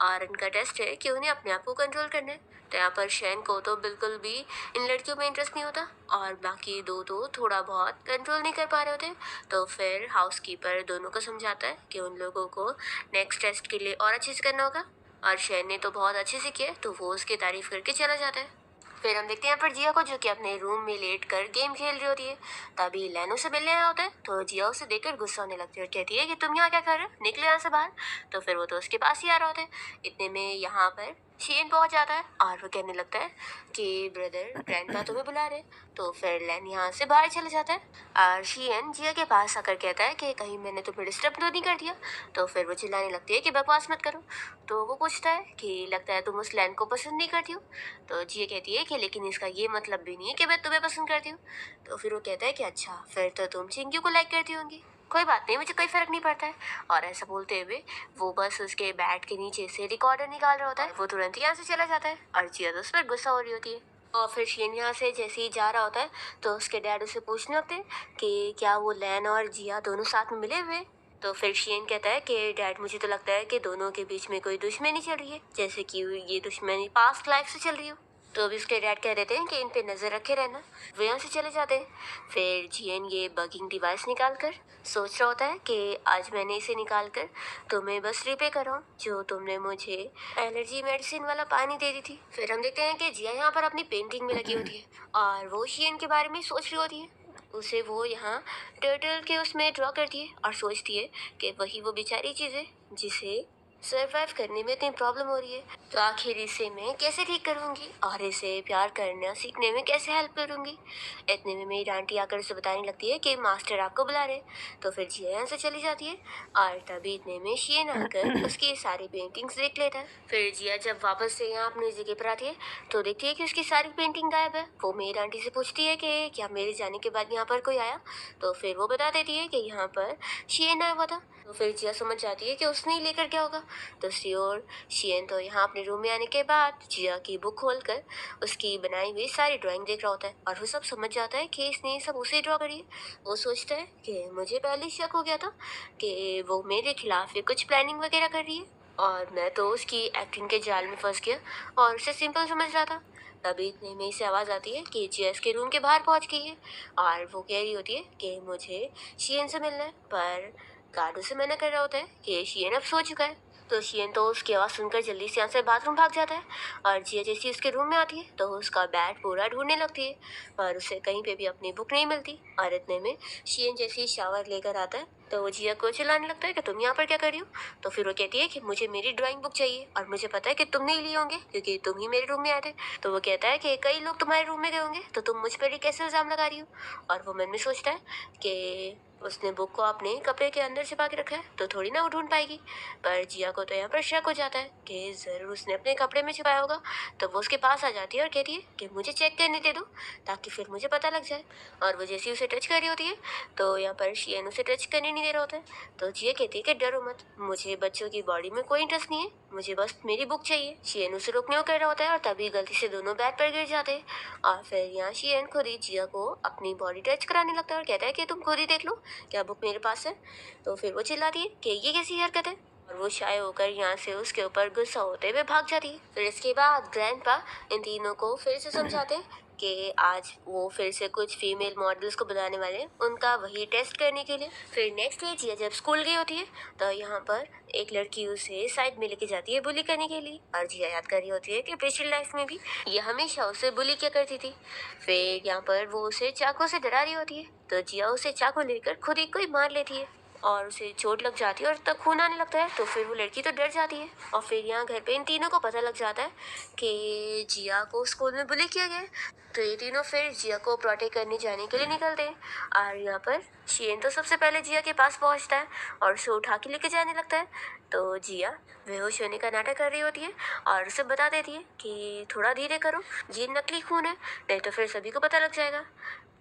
और इनका टेस्ट है कि उन्हें अपने आप को कंट्रोल करना है। तो यहाँ पर शैन को तो बिल्कुल भी इन लड़कियों में इंटरेस्ट नहीं होता और बाकी दो तो थोड़ा बहुत कंट्रोल नहीं कर पा रहे होते। तो फिर हाउसकीपर दोनों को समझाता है कि उन लोगों को नेक्स्ट टेस्ट के लिए और अच्छे से करना होगा। और शैन ने तो बहुत अच्छे से किया तो वो उसकी तारीफ करके चला जाता है। फिर हम देखते हैं यहाँ पर जिया को जो कि अपने रूम में लेट कर गेम खेल रही होती है। तभी लैनो से मिलने आया होता है तो जिया उसे देखकर गुस्सा होने लगती है और कहती है कि तुम यहाँ क्या कर रहे हो, निकले यहाँ से बाहर। तो फिर वो तो उसके पास ही आ रहा होता है। इतने में यहाँ पर शेन पहुंच जाता है और वो कहने लगता है कि ब्रदर ग्रैंडपा तुम्हें बुला रहे। तो फिर लैन यहाँ से बाहर चले जाता है और शियन जिया के पास आकर कहता है कि कहीं मैंने तुम्हें डिस्टर्ब तो नहीं कर दिया। तो फिर वो चिल्लाने लगती है कि बकवास मत करो। तो वो पूछता है कि लगता है तुम उस लैन को पसंद नहीं करती हो। तो जिया कहती है कि लेकिन इसका ये मतलब भी नहीं है कि मैं तुम्हें पसंद करती हूँ। तो फिर वो कहता है कि अच्छा फिर तो तुम चिंक्यू को लाइक करती होंगी, कोई बात नहीं, मुझे कोई फर्क नहीं पड़ता है। और ऐसा बोलते हुए वो बस उसके बैट के नीचे से रिकॉर्डर निकाल रहा होता है। वो तुरंत ही यहाँ से चला जाता है और जिया तो उस पर गुस्सा हो रही होती है। और फिर शेन यहाँ से जैसे ही जा रहा होता है तो उसके डैड उसे पूछने लगते हैं कि क्या वो लैन और जिया दोनों साथ में मिले हुए हैं? तो फिर शेन कहता है कि डैड मुझे तो लगता है कि दोनों के बीच में कोई दुश्मनी चल रही है, जैसे कि ये दुश्मनी पास्ट लाइफ से चल रही हो। तो अभी उसके डैड कह देते हैं कि इन पे नजर रखे रहना। वो यहाँ से चले जाते हैं। फिर जियन ये बगिंग डिवाइस निकाल कर सोच रहा होता है कि आज मैंने इसे निकाल कर तुम्हें बस रिपे कर रहा हूँ जो तुमने मुझे एलर्जी मेडिसिन वाला पानी दे दी थी। फिर हम देखते हैं कि जिया यहाँ पर अपनी पेंटिंग में लगी होती है और वो शियन के बारे में सोच रही होती है। उसे वो यहाँ टर्टल के उसमें ड्रॉ करती है और सोचती है कि वही वो बेचारी चीज़ है जिसे सरवाइव करने में इतनी प्रॉब्लम हो रही है। तो आखिर इसे मैं कैसे ठीक करूंगी और इसे प्यार करना सीखने में कैसे हेल्प करूंगी। इतने में मेरी आंटी आकर उसे बताने लगती है कि मास्टर आपको बुला रहे। तो फिर जिया यहाँ से चली जाती है और तभी इतने में शियन आकर उसकी सारी पेंटिंग्स देख लेता है। फिर जिया जब वापस से यहाँ अपनी जगह पर आती है तो देखती है कि उसकी सारी पेंटिंग गायब है। वो मेरी आंटी से पूछती है कि क्या मेरे जाने के बाद यहाँ पर कोई आया। तो फिर वो बता देती है कि यहाँ पर शियन आया हुआ था। तो फिर जिया समझ जाती है कि उसने ही लेकर क्या होगा। दूसरी ओर शियन तो यहाँ अपने रूम में आने के बाद जिया की बुक खोलकर उसकी बनाई हुई सारी ड्राइंग देख रहा होता है और वो सब समझ जाता है कि इसने सब उसे ड्रॉ करी है। वो सोचता है कि मुझे पहले शक हो गया था कि वो मेरे खिलाफ ही कुछ प्लानिंग वगैरह कर रही है और मैं तो उसकी एक्टिंग के जाल में फंस गया और उसे सिंपल समझ रहा था। तभी इतने में से आवाज़ आती है कि जिया के रूम के बाहर पहुंच गई है और वो कह रही होती है कि मुझे शियन से मिलना है। पर गार्ड उसे मना कर रहा होता है कि शियन अब सो चुका है। तो शियन तो उसकी आवाज़ सुनकर जल्दी से यहाँ से बाथरूम भाग जाता है और जिया जैसी उसके रूम में आती है तो उसका बैग पूरा ढूंढने लगती है पर उसे कहीं पे भी अपनी बुक नहीं मिलती। और इतने में शियन जैसी शावर लेकर आता है तो वो जिया को चिल्लाने लगता है कि तुम यहाँ पर क्या कर रही हो। तो फिर वो कहती है कि मुझे मेरी ड्राइंग बुक चाहिए और मुझे पता है कि तुम नहीं लिए होंगे क्योंकि तुम ही मेरे रूम में आए थे। तो वो कहता है कि कई लोग तुम्हारे रूम में गए होंगे तो तुम मुझ पर ही कैसे इल्ज़ाम लगा रही हो। और वो मन में सोचता है कि उसने बुक को अपने कपड़े के अंदर छिपा के रखा है तो थोड़ी ना वो ढूंढ पाएगी। पर जिया को तो यहाँ पर शक हो जाता है कि ज़रूर उसने अपने कपड़े में छिपाया होगा। तो वो उसके पास आ जाती है और कहती है कि मुझे चेक करने दे दो ताकि फिर मुझे पता लग जाए। और वो जैसे ही उसे टच कर रही होती है तो यहाँ पर शियन उसे टच करने नहीं दे रहा होता है। तो जिया कहती है कि डरो मत, मुझे बच्चों की बॉडी में कोई इंटरेस्ट नहीं है, मुझे बस मेरी बुक चाहिए। शियन उसे रोकने को कर रहा होता है और तभी गलती से दोनों बेड पर गिर जाते हैं। और फिर यहाँ शियन खुद ही जिया को अपनी बॉडी टच कराने लगता है और कहता है कि तुम खुद ही देख लो क्या बुक मेरे पास है। तो फिर वो चिल्लाती है कि ये कैसी हरकत है और वो शाय होकर यहाँ से उसके ऊपर गुस्सा होते हुए भाग जाती है। फिर इसके बाद ग्रैंडपा इन तीनों को फिर से समझाते हैं कि आज वो फिर से कुछ फीमेल मॉडल्स को बुलाने वाले हैं उनका वही टेस्ट करने के लिए। फिर नेक्स्ट डे जिया जब स्कूल गई होती है तो यहाँ पर एक लड़की उसे साइड में लेके जाती है बुली करने के लिए और जिया याद कर रही होती है कि पिछली लाइफ में भी ये हमेशा उसे बुली किया करती थी। फिर यहाँ पर वो उसे चाकू से डरा रही होती है तो जिया उसे चाकू लेकर खुद ही कोई मार लेती है और उसे चोट लग जाती है और तब खून आने लगता है। तो फिर वो लड़की तो डर जाती है और फिर यहाँ घर पे इन तीनों को पता लग जाता है कि जिया को स्कूल में बुली किया गया है। तो ये तीनों फिर जिया को प्रोटेक्ट करने जाने के लिए निकलते हैं और यहाँ पर शियन तो सबसे पहले जिया के पास पहुँचता है और उसे उठा के लेके जाने लगता है। तो जिया बेहोश होने का नाटक कर रही होती है और उसे बता देती है कि थोड़ा धीरे करो, ये नकली खून है, नहीं तो फिर सभी को पता लग जाएगा।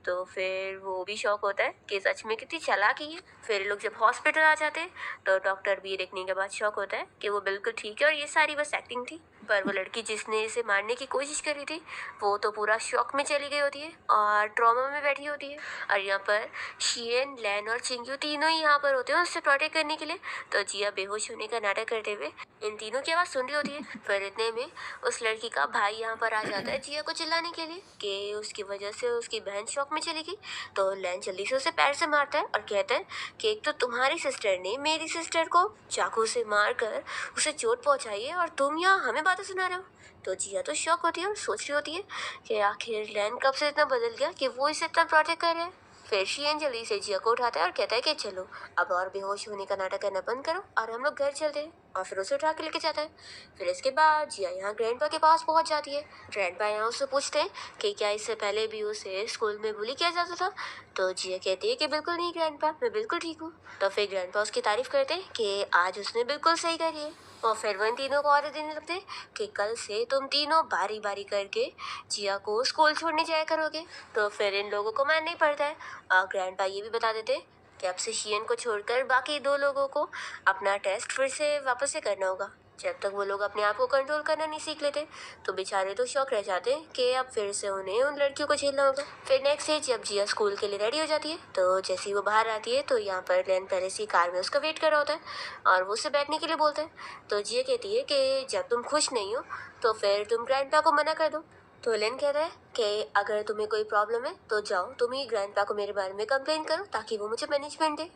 तो फिर वो भी शौक होता है कि सच में कितनी चालाकी है। फिर लोग जब हॉस्पिटल आ जाते हैं तो डॉक्टर भी ये देखने के बाद शौक होता है कि वो बिल्कुल ठीक है और ये सारी बस एक्टिंग थी। पर वो लड़की जिसने इसे मारने की कोशिश करी थी वो तो पूरा शॉक में चली गई होती है और ट्रॉमा में बैठी होती है। और यहाँ पर शियन, लैन और चिंग्यू तीनों ही यहाँ पर होते हैं उससे प्रोटेक्ट करने के लिए। तो जिया बेहोश होने का नाटक करते हुए इन तीनों की आवाज़ सुन रही होती है। फिर इतने में उस लड़की का भाई यहाँ पर आ जाता है जिया को चिल्लाने के लिए कि उसकी वजह से उसकी बहन शॉक में चली गई। तो लैन जल्दी से उसे पैर से मारता है और कहता है कि एक तो तुम्हारी सिस्टर ने मेरी सिस्टर को चाकू से मार कर उसे चोट पहुंचाई है और तुम यहाँ हमें बातें सुना रहे हो। तो जिया तो शॉक होती है और सोच रही होती है कि आखिर लैन कब से इतना बदल गया कि वो इसे इतना प्रोटेक्ट कर रहा है। फिर शियन जल्दी से जिया को उठाता है और कहता है कि चलो अब और बेहोश होने का नाटक करना बंद करो और हम लोग घर चलते हैं। और फिर उसे उठा के लेके जाता है। फिर इसके बाद जिया यहाँ ग्रैंडपा के पास पहुंच जाती है। ग्रैंडपा यहाँ उससे पूछते हैं कि क्या इससे पहले भी उसे स्कूल में बुली किया जाता था। तो जिया कहती है कि बिल्कुल नहीं ग्रैंडपा, मैं बिल्कुल ठीक हूँ। तो फिर ग्रैंडपा उसकी तारीफ करते हैं कि आज उसने बिल्कुल सही करी है। और फिर वो इन तीनों को ऑर्डर देने लगते हैं कि कल से तुम तीनों बारी बारी करके जिया को स्कूल छोड़ने जाया करोगे। तो फिर इन लोगों को मानना ही पड़ता है। और ग्रैंडपा ये भी बता देते हैं कि अब से शियन को छोड़कर बाकी दो लोगों को अपना टेस्ट फिर से वापस से करना होगा। जब तक वो लोग अपने आप को कंट्रोल करना नहीं सीख लेते तो बेचारे तो शौक रह जाते हैं कि अब फिर से उन्हें उन लड़कियों को झेलना होगा। फिर नेक्स्ट डे जब जिया स्कूल के लिए रेडी हो जाती है तो जैसे ही वो बाहर आती है तो यहाँ पर लैन पहले से ही कार में उसका वेट कर रहा होता है और वो उससे बैठने के लिए बोलता है। तो जिया कहती है कि जब तुम खुश नहीं हो तो फिर तुम ग्रैंडपा को मना कर दो। तो लेन कहता है कि अगर तुम्हें कोई प्रॉब्लम है तो जाओ तुम ही ग्रैंडपा को मेरे बारे में कंप्लेन करो ताकि वो मुझे मैनेजमेंट दे।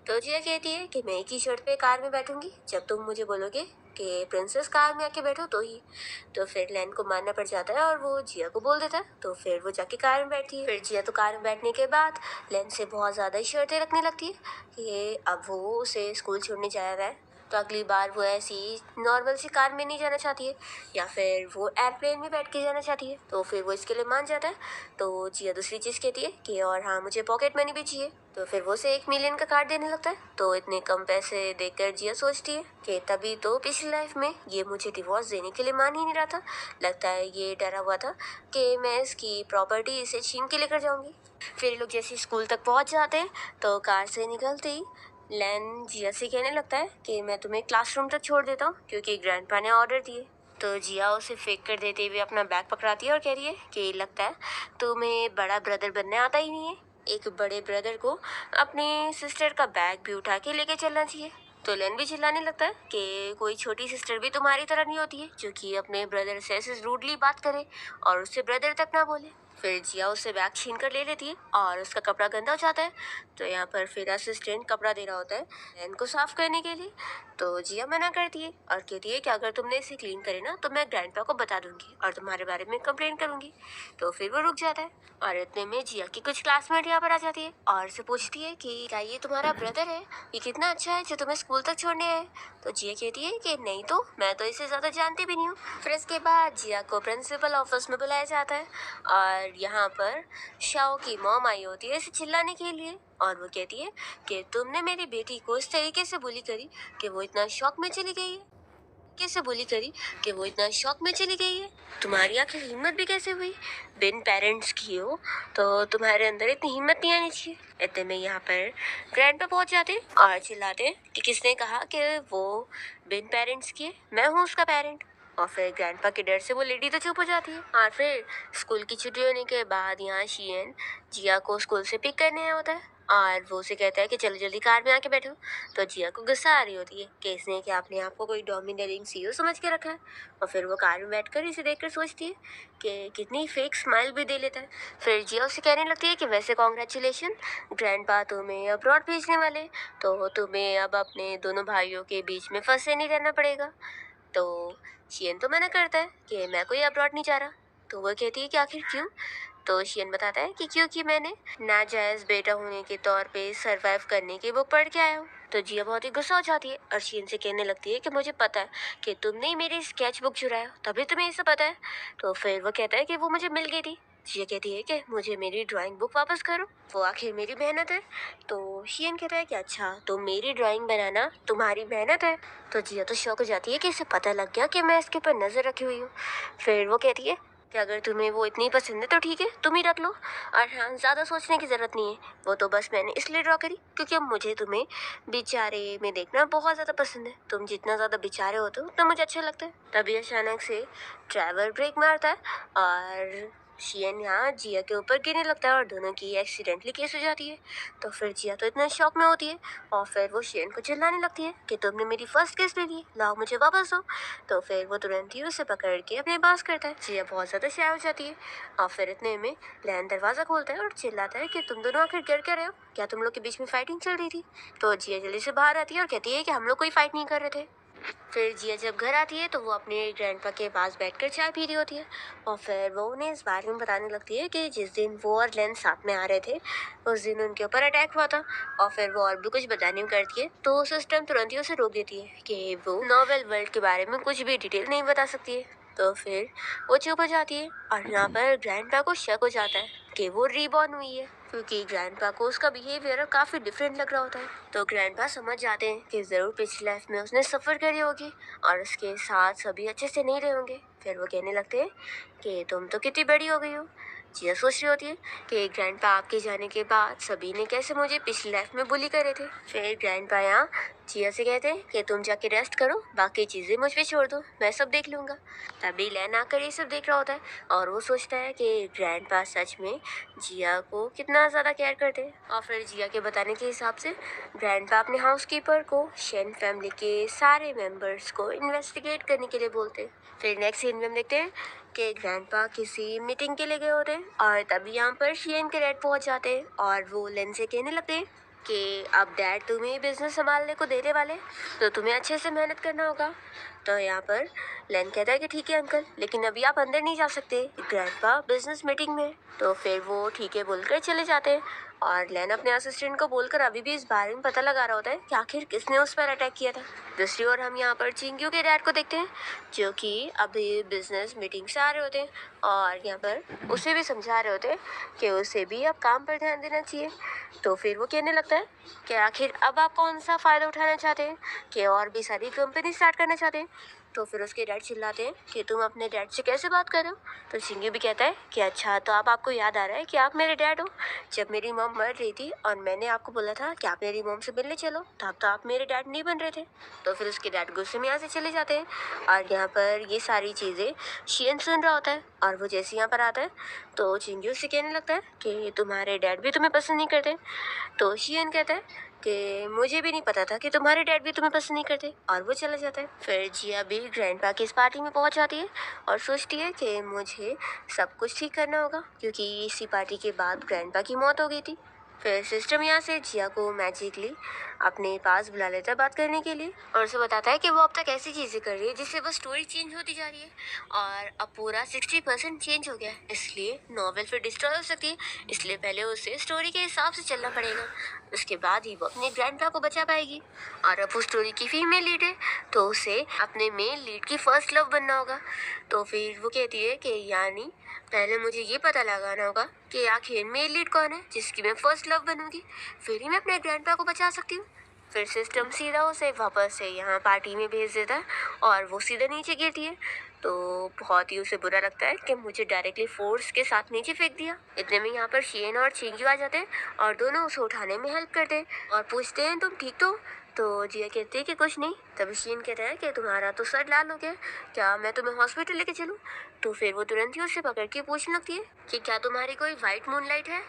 तो जिया कहती है कि मैं एक ही शर्त पे कार में बैठूंगी, जब तुम मुझे बोलोगे कि प्रिंसेस कार में आके बैठो तो ही। तो फिर लैन को मानना पड़ जाता है और वो जिया को बोल देता है। तो फिर वो जाके कार में बैठती है। फिर जिया तो कार में बैठने के बाद लैन से बहुत ज़्यादा ही शर्तें रखने लगती है कि अब वो उसे स्कूल छोड़ने जा रहा है तो अगली बार वो ऐसी नॉर्मल सी कार में नहीं जाना चाहती है या फिर वो एयरप्लेन में बैठ के जाना चाहती है। तो फिर वो इसके लिए मान जाता है। तो जिया दूसरी चीज़ कहती है कि और हाँ मुझे पॉकेट मनी भी चाहिए। तो फिर वो उसे 1 मिलियन का कार्ड देने लगता है। तो इतने कम पैसे देखकर जिया सोचती है कि तभी तो पिछली लाइफ में ये मुझे डिवोर्स देने के लिए मान ही नहीं रहा था। लगता है ये डरा हुआ था कि मैं इसकी प्रॉपर्टी इसे छीन के लेकर जाऊंगी। फिर लोग जैसे स्कूल तक पहुंच जाते हैं तो कार से निकलते ही लैन जिया से कहने लगता है कि मैं तुम्हें क्लासरूम तक छोड़ देता हूँ क्योंकि ग्रैंडपा ने ऑर्डर दिए। तो जिया उसे फेंक कर देते हुए अपना बैग पकड़ाती है और कह रही है कि लगता है तुम्हें बड़ा ब्रदर बनने आता ही नहीं है। एक बड़े ब्रदर को अपनी सिस्टर का बैग भी उठा के लेके चलना चाहिए। तो लेन भी चिल्लाने लगता है कि कोई छोटी सिस्टर भी तुम्हारी तरह नहीं होती है जो कि अपने ब्रदर से ऐसे रूडली बात करे और उससे ब्रदर तक ना बोले। फिर जिया उससे बैग छीन कर ले लेती है और उसका कपड़ा गंदा हो जाता है। तो यहाँ पर फिर असिस्टेंट कपड़ा दे रहा होता है लैन को साफ करने के लिए। तो जिया मना करती है और कहती है कि अगर तुमने इसे क्लीन करे ना तो मैं ग्रैंडपा को बता दूंगी और तुम्हारे बारे में कंप्लेन करूंगी। तो फिर वो रुक जाता है और इतने में जिया की कुछ क्लासमेट यहाँ पर आ जाती है और से पूछती है कि क्या ये तुम्हारा ब्रदर है, ये कितना अच्छा है जो तुम्हें स्कूल तक छोड़ने आए। तो जिया कहती है कि नहीं तो मैं तो इसे ज़्यादा जानती भी नहीं हूँ। फिर इसके बाद जिया को प्रिंसिपल ऑफिस में बुलाया जाता है और यहाँ पर शाओ की मॉम आई होती है इसे चिल्लाने के लिए और वो कहती है कि तुमने मेरी बेटी को इस तरीके से बुली करी कि वो इतना शॉक में चली गई है। कैसे बुली करी कि वो इतना शॉक में चली गई है। तुम्हारी आखिर हिम्मत भी कैसे हुई, बिन पेरेंट्स की हो तो तुम्हारे अंदर इतनी हिम्मत नहीं आनी चाहिए। इतने में यहाँ पर ग्रैंड पे पहुंच जाते हैं और चिल्लाते हैं कि किसने कहा कि वो बिन पेरेंट्स की है, मैं हूँ उसका पेरेंट। और फिर ग्रैंडपा के डर से वो लेडी तो चुप हो जाती है। और फिर स्कूल की छुट्टी होने के बाद यहाँ शियन जिया को स्कूल से पिक करने आया होता है और वो उसे कहता है कि चलो जल्दी कार में आके बैठो। तो जिया को गुस्सा आ रही होती है कि इसने कि अपने आप को कोई डोमिनेटिंग सीईओ समझ के रखा है। और फिर वो कार में बैठकर इसे देखकर सोचती है कि कितनी फेक स्माइल भी दे लेता है। फिर जिया उसे कहने लगती है कि वैसे कॉन्ग्रेचुलेशन, ग्रैंडपा तुम्हें अब्रॉड भेजने वाले, तो तुम्हें अब अपने दोनों भाइयों के बीच में फंसे नहीं रहना पड़ेगा। तो शियन तो मना करता है कि मैं कोई अब्रॉड नहीं जा रहा। तो वो कहती है कि आखिर क्यों। तो शियन बताता है कि क्योंकि मैंने नाजायज़ बेटा होने के तौर पे सरवाइव करने की बुक पढ़ के आया हूँ। तो जिया बहुत ही गुस्सा हो जाती है और शियन से कहने लगती है कि मुझे पता है कि तुमने ही मेरी स्केच बुक चुराया हो, तभी तुम्हें ये सब पता है। तो फिर वो कहता है कि वो मुझे मिल गई थी। जिया कहती है कि मुझे मेरी ड्राइंग बुक वापस करो, वो आखिर मेरी मेहनत है। तो शियन कहता है कि अच्छा तो मेरी ड्राइंग बनाना तुम्हारी मेहनत है। तो जिया तो शौक हो जाती है कि इसे पता लग गया कि मैं इसके ऊपर नज़र रखी हुई हूँ। फिर वो कहती है कि अगर तुम्हें वो इतनी पसंद है तो ठीक है, तुम ही रख लो। और हाँ, ज़्यादा सोचने की ज़रूरत नहीं है, वो तो बस मैंने इसलिए ड्रॉ करी क्योंकि अब मुझे तुम्हें बेचारे में देखना बहुत ज़्यादा पसंद है। तुम जितना ज़्यादा बेचारे होते हो उतना मुझे अच्छा लगता है। तभी अचानक से ड्राइवर ब्रेक मारता है और शियन यहाँ जिया के ऊपर गिरने लगता है और दोनों की एक्सीडेंटली केस हो जाती है। तो फिर जिया तो इतना शॉक में होती है और फिर वो शियन को चिल्लाने लगती है कि तुमने मेरी फर्स्ट केस ले ली, लाओ मुझे वापस दो। तो फिर वो तुरंत ही उसे पकड़ के अपने पास करता है। जिया बहुत ज़्यादा शाय हो जाती है और फिर इतने में लैन दरवाज़ा खोलता है और चिल्लाता है कि तुम दोनों आखिर गिर क्या रहे हो, क्या तुम लोग के बीच में फाइटिंग चल रही थी। तो जिया जल्दी से बाहर आती है और कहती है कि हम लोग कोई फाइट नहीं कर रहे थे। फिर जिया जब घर आती है तो वो अपने ग्रैंडपा के पास बैठकर चाय पी रही होती है और फिर वो उन्हें इस बारे में बताने लगती है कि जिस दिन वो और लेन साथ में आ रहे थे उस दिन उनके ऊपर अटैक हुआ था। और फिर वो और भी कुछ बताने में करती है तो सिस्टम तुरंत ही उसे रोक देती है कि वो नोवेल वर्ल्ड के बारे में कुछ भी डिटेल नहीं बता सकती है। तो फिर वो चुप हो जाती है और यहाँ पर ग्रैंडपा को शक हो जाता है कि वो रीबॉर्न हुई है क्योंकि ग्रैंडपा को उसका बिहेवियर काफ़ी डिफरेंट लग रहा होता है। तो ग्रैंडपा समझ जाते हैं कि ज़रूर पिछली लाइफ में उसने सफ़र करी होगी और उसके साथ सभी अच्छे से नहीं रहे होंगे। फिर वो कहने लगते हैं कि तुम तो कितनी बड़ी हो गई हो। जिया सोच रही होती है कि ग्रैंडपा आपके जाने के बाद सभी ने कैसे मुझे पिछली लाइफ में बुली करे थे। फिर ग्रैंडपा यहाँ जिया से कहते हैं कि तुम जाके रेस्ट करो, बाकी चीज़ें मुझ पे छोड़ दो, मैं सब देख लूँगा। तभी लैन आकर ये सब देख रहा होता है और वो सोचता है कि ग्रैंडपा सच में जिया को कितना ज़्यादा केयर करते हैं। और फिर जिया के बताने के हिसाब से ग्रैंडपा अपने हाउसकीपर को शेन फैमिली के सारे मेंबर्स को इन्वेस्टिगेट करने के लिए बोलते हैं। फिर नेक्स्ट सीन में हम देखते हैं कि ग्रैंडपा किसी मीटिंग के लिए गए होते हैं और तभी यहाँ पर शेन के डैड पहुँच जाते हैं और वो लेन से कहने लगते हैं कि अब डैड तुम्हें बिजनेस संभालने को देने वाले, तो तुम्हें अच्छे से मेहनत करना होगा। तो यहाँ पर लेन कहता है कि ठीक है अंकल, लेकिन अभी आप अंदर नहीं जा सकते, ग्रैंडपा बिजनेस मीटिंग में। तो फिर वो ठीक है बोलकर चले जाते हैं और लेन अपने असिस्टेंट को बोलकर अभी भी इस बारे में पता लगा रहा होता है कि आखिर किसने उस पर अटैक किया था। दूसरी ओर हम यहाँ पर चिंग्यू के डैड को देखते हैं जो कि अभी बिजनेस मीटिंग से आ रहे होते हैं और यहाँ पर उसे भी समझा रहे होते हैं कि उसे भी अब काम पर ध्यान देना चाहिए। तो फिर वो कहने लगता है कि आखिर अब आप कौन सा फ़ायदा उठाना चाहते हैं, कि और भी सारी कंपनी स्टार्ट करना चाहते हैं। तो फिर उसके डैड चिल्लाते हैं कि तुम अपने डैड से कैसे बात कर रहे हो। तो चिंगी भी कहता है कि अच्छा, तो अब आपको याद आ रहा है कि आप मेरे डैड हो। जब मेरी मॉम मर रही थी और मैंने आपको बोला था कि आप मेरी मॉम से मिलने चलो, तब तो आप मेरे डैड नहीं बन रहे थे। तो फिर उसके डैड गुस्से में यहाँ से चले जाते हैं और यहाँ पर ये सारी चीज़ें शियन सुन रहा होता है और वो जैसे यहाँ पर आता है तो चिंगी उससे कहने लगता है कि तुम्हारे डैड भी तुम्हें पसंद नहीं करते। तो शियन कहता है कि मुझे भी नहीं पता था कि तुम्हारे डैड भी तुम्हें पसंद नहीं करते, और वो चला जाता है। फिर जिया भी ग्रैंडपा की इस पार्टी में पहुंच जाती है और सोचती है कि मुझे सब कुछ ठीक करना होगा क्योंकि इसी पार्टी के बाद ग्रैंडपा की मौत हो गई थी। फिर सिस्टम यहाँ से जिया को मैजिकली अपने पास बुला लेता है बात करने के लिए और उसे बताता है कि वो अब तक ऐसी चीज़ें कर रही है जिससे बस स्टोरी चेंज होती जा रही है और अब पूरा 60% चेंज हो गया है, इसलिए नॉवेल फिर डिस्ट्रॉय हो सकती है। इसलिए पहले उसे स्टोरी के हिसाब से चलना पड़ेगा, उसके बाद ही वो अपने ग्रैंडपा को बचा पाएगी। और अब वो स्टोरी की फीमेल लीड है तो उसे अपने मेन लीड की फर्स्ट लव बनना होगा। तो फिर वो कहती है कि यानी पहले मुझे ये पता लगाना होगा कि आखिर मेन लीड कौन है जिसकी मैं फर्स्ट लव बनूंगी, फिर ही मैं अपने ग्रैंडपा को बचा सकती हूँ। फिर सिस्टम सीधा उसे वापस से यहाँ पार्टी में भेज देता है और वो सीधा नीचे गिरती है। तो बहुत ही उसे बुरा लगता है कि मुझे डायरेक्टली फोर्स के साथ नीचे फेंक दिया। इतने में यहाँ पर शियन और चिंग्यू आ जाते हैं और दोनों उसे उठाने में हेल्प करते हैं और पूछते हैं तुम ठीक तो जिया कहती है कि कुछ नहीं। तभी शियन कहता है कि तुम्हारा तो सर लाल हो गया, क्या मैं तुम्हें हॉस्पिटल लेके चलूँ। तो फिर वो तुरंत ही उससे पकड़ के पूछने लगती है कि क्या तुम्हारी कोई वाइट मूनलाइट है।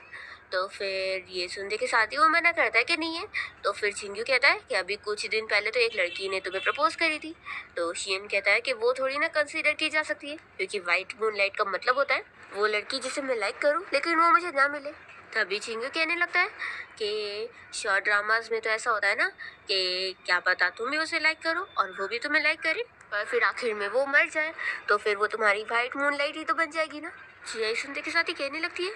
तो फिर ये सुनने के साथ ही वो मना करता है कि नहीं है। तो फिर चिंग्यू कहता है कि अभी कुछ दिन पहले तो एक लड़की ने तुम्हें प्रपोज करी थी। तो शियन कहता है कि वो थोड़ी ना कंसीडर की जा सकती है क्योंकि वाइट मूनलाइट का मतलब होता है वो लड़की जिसे मैं लाइक करूँ लेकिन वो मुझे ना मिले। तभी चिंग्यू कहने लगता है कि शॉर्ट ड्रामाज में तो ऐसा होता है ना कि क्या पता तुम भी उसे लाइक करो और वो भी तुम्हें लाइक करे, पर फिर आखिर में वो मर जाए तो फिर वो तुम्हारी वाइट मूनलाइट ही तो बन जाएगी ना। जिया सुनते के साथ ही कहने लगती है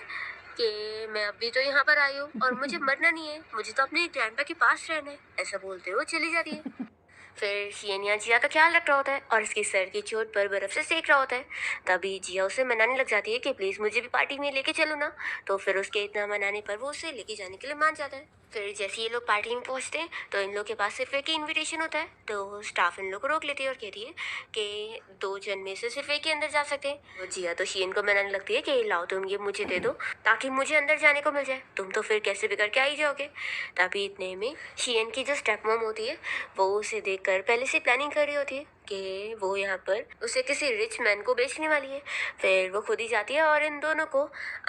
कि मैं अभी तो यहाँ पर आई हूँ और मुझे मरना नहीं है, मुझे तो अपने ग्रैंडपा के पास रहना है। ऐसा बोलते हुए चली जाती है। फिर शियन यहाँ जिया का ख्याल रख रहा होता है और इसके सर की चोट पर बर्फ से सेक रहा होता है। तभी जिया उसे मनाने लग जाती है कि प्लीज मुझे भी पार्टी में लेके चलो ना। तो फिर उसके इतना मनाने पर वो उसे लेके जाने के लिए मान जाता है। फिर जैसे ये लोग पार्टी में पहुंचते हैं तो इन लोग के पास सिर्फ एक ही इनविटेशन होता है। तो स्टाफ इन लोग को रोक लेती है और कहती है कि 2 जन में से सिर्फ एक ही अंदर जा सकते हैं। तो जिया तो शियन को मनाने लगती है कि लाओ तुम ये मुझे दे दो ताकि मुझे अंदर जाने को मिल जाए, तुम तो फिर कैसे भी करके आ ही जाओगे। तभी इतने में शियन की जो स्टेप मॉम होती है वो उसे देखकर पहले से प्लानिंग कर रही होती है कि वो यहाँ पर उसे किसी रिच मैन को बेचने वाली है। फिर वो खुद ही जाती है और इन दोनों को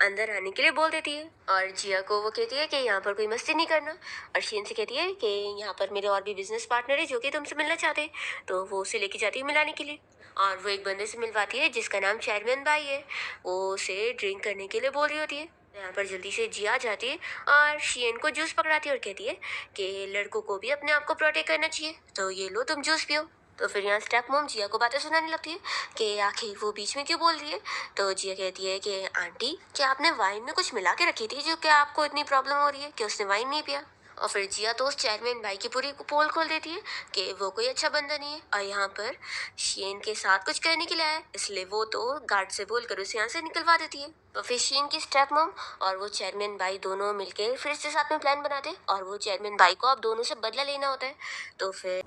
अंदर आने के लिए बोल देती है और जिया को वो कहती है कि यहाँ पर कोई मस्ती नहीं करना। और शीन से कहती है कि यहाँ पर मेरे और भी बिजनेस पार्टनर है जो कि तुमसे मिलना चाहते हैं। तो वो उसे लेके जाती है मिलाने के लिए और वो एक बंदे से मिलवाती है जिसका नाम चेयरमैन भाई है। वो उसे ड्रिंक करने के लिए बोल रही होती है। यहाँ पर जल्दी से जिया आ जाती है और शियन को जूस पकड़ाती है और कहती है कि लड़कों को भी अपने आप को प्रोटेक्ट करना चाहिए, तो ये लो तुम जूस पियो। तो फिर यहाँ स्टेप मॉम जिया को बातें सुनाने लगती है कि आखिर वो बीच में क्यों बोल रही है। तो जिया कहती है कि आंटी क्या आपने वाइन में कुछ मिला के रखी थी जो कि आपको इतनी प्रॉब्लम हो रही है कि उसने वाइन नहीं पिया। और फिर जिया तो उस चेयरमैन भाई की पूरी पोल खोल देती है कि वो कोई अच्छा बंदा नहीं है और यहाँ पर शेन के साथ कुछ करने के लिए आया है, इसलिए वो तो गार्ड से बोलकर उसे यहाँ से निकलवा देती है। तो फिर शेन की स्टेप मॉम और वो चेयरमैन भाई दोनों मिलके फिर से साथ में प्लान बनाते हैं और वो चेयरमैन भाई को अब दोनों से बदला लेना होता है। तो फिर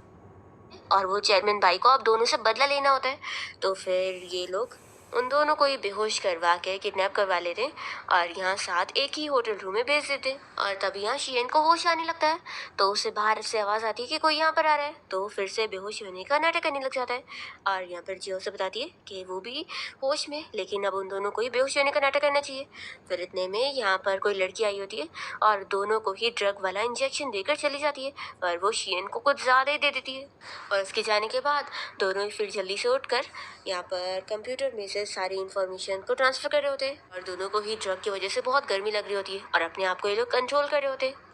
और वो चेयरमैन भाई को अब दोनों से बदला लेना होता है। तो फिर ये लोग उन दोनों को ही बेहोश करवा के किडनैप करवा लेते हैं और यहाँ साथ एक ही होटल रूम में भेज देते हैं। और तभी यहाँ शियन को होश आने लगता है तो उसे बाहर से आवाज़ आती है कि कोई यहाँ पर आ रहा है। तो फिर से बेहोश होने का नाटक करने लग जाता है और यहाँ पर जियो से बताती है कि वो भी होश में, लेकिन अब उन दोनों को ही बेहोश होने का नाटक करना चाहिए। फिर इतने में यहाँ पर कोई लड़की आई होती है और दोनों को ही ड्रग वाला इंजेक्शन देकर चली जाती है, पर वो शियन को कुछ ज़्यादा ही दे देती है। और उसके जाने के बाद दोनों ही फिर जल्दी से उठकर यहाँ पर कंप्यूटर में से सारी इन्फॉर्मेशन को ट्रांसफर कर रहे होते हैं और दोनों को ही ड्रग की वजह से बहुत गर्मी लग रही होती है और अपने आप को ये लोग कंट्रोल कर रहे होते हैं।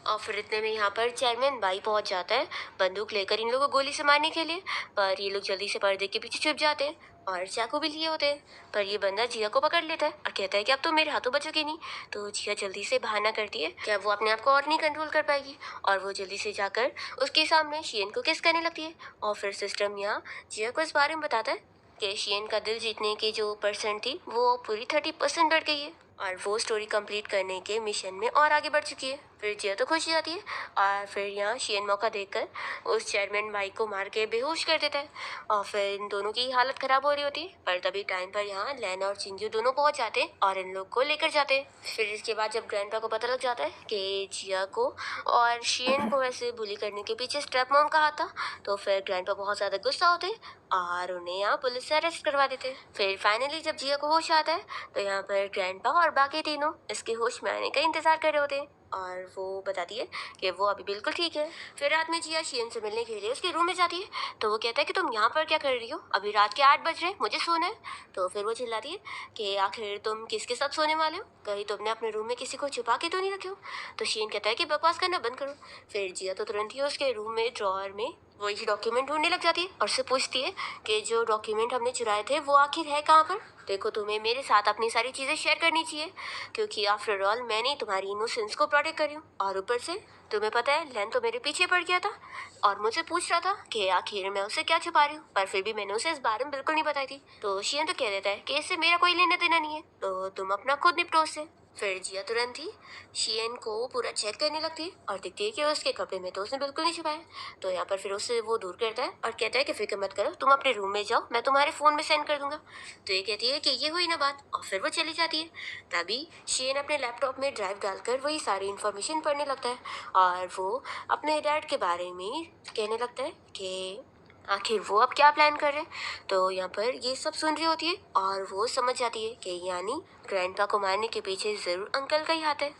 और फिर इतने में यहाँ पर चेयरमैन भाई पहुंच जाता है बंदूक लेकर इन लोगों को गोली से मारने के लिए, पर ये लोग जल्दी से पर्दे के पीछे छुप जाते हैं और चाकू भी लिए होते हैं। पर ये बंदा जिया को पकड़ लेता है और कहता है कि अब तो मेरे हाथों बचोगे नहीं। तो जिया जल्दी से बहाना करती है कि अब वो अपने आप को और नहीं कंट्रोल कर पाएगी और वो जल्दी से जाकर उसके सामने शियन को किस करने लगती है। और फिर सिस्टम यहाँ जिया को इस बारे में बताता है कि शियन का दिल जीतने की जो परसेंट थी वो पूरी 30% बढ़ गई है और वो स्टोरी कंप्लीट करने के मिशन में और आगे बढ़ चुकी है। फिर जिया तो खुश हो जाती है और फिर यहाँ शियन मौका देखकर उस चेयरमैन भाई को मार के बेहोश कर देता है और फिर इन दोनों की हालत खराब हो रही होती है। पर तभी टाइम पर यहाँ लैना और चिंजू दोनों पहुंच जाते हैं और इन लोग को लेकर जाते हैं। फिर इसके बाद जब ग्रैंडपा को पता लग जाता है कि जिया को और शियन को ऐसे बुली करने के पीछे स्टेप मॉम का हाथ था, तो फिर ग्रैंडपा बहुत ज़्यादा गुस्सा होते हैं और उन्हें यहाँ पुलिस से अरेस्ट करवा देते हैं। फिर फाइनली जब जिया को होश आता है तो यहाँ पर ग्रैंडपा और बाकी तीनों इसके होश में आने का इंतजार कर रहे होते हैं और वो बताती है कि वो अभी बिल्कुल ठीक है। फिर रात में जिया शियन से मिलने के लिए उसके रूम में जाती है तो वो कहता है कि तुम यहाँ पर क्या कर रही हो, अभी रात के 8 बज रहे हैं, मुझे सोना है। तो फिर वो चिल्लाती है कि आखिर तुम किसके साथ सोने वाले हो, कहीं तुमने अपने रूम में किसी को छुपा के तो नहीं रखे हो। तो शियन कहता है कि बकवास करना बंद करो। फिर जिया तो तुरंत ही उसके रूम में ड्रॉअर में वही डॉक्यूमेंट ढूंढने लग जाती है और उससे पूछती है कि जो डॉक्यूमेंट हमने चुराए थे वो आखिर है कहाँ पर। देखो तुम्हें मेरे साथ अपनी सारी चीज़ें शेयर करनी चाहिए क्योंकि आफ्टर ऑल मैंने तुम्हारी इनोसेंस को प्रोटेक्ट करी हूँ और ऊपर से तुम्हें पता है लैन तो मेरे पीछे पड़ गया था और मुझसे पूछ रहा था कि आखिर मैं उसे क्या छुपा रही हूँ, पर फिर भी मैंने उसे इस बारे में बिल्कुल नहीं बताई थी। तो शियन तो कह देता है कि इससे मेरा कोई लेना देना नहीं है, तो तुम अपना खुद निपटो उससे। फिर जिया तुरंत ही शियन को पूरा चेक करने लगती है और दिखती है कि उसके कपड़े में तो उसने बिल्कुल नहीं छुपाया। तो यहाँ पर फिर उससे वो दूर करता है और कहता है कि फिक्र मत करो, तुम अपने रूम में जाओ, मैं तुम्हारे फ़ोन में सेंड कर दूंगा। तो ये कहती है कि ये हुई ना बात और फिर वो चली जाती है। तभी शियन अपने लैपटॉप में ड्राइव डालकर वही सारी इन्फॉर्मेशन पढ़ने लगता है और वो अपने डैड के बारे में कहने लगता है कि आखिर वो अब क्या प्लान कर रहे हैं। तो यहाँ पर ये सब सुन रही होती है और वो समझ जाती है कि यानी ग्रैंडपा को मारने के पीछे ज़रूर अंकल का ही हाथ है।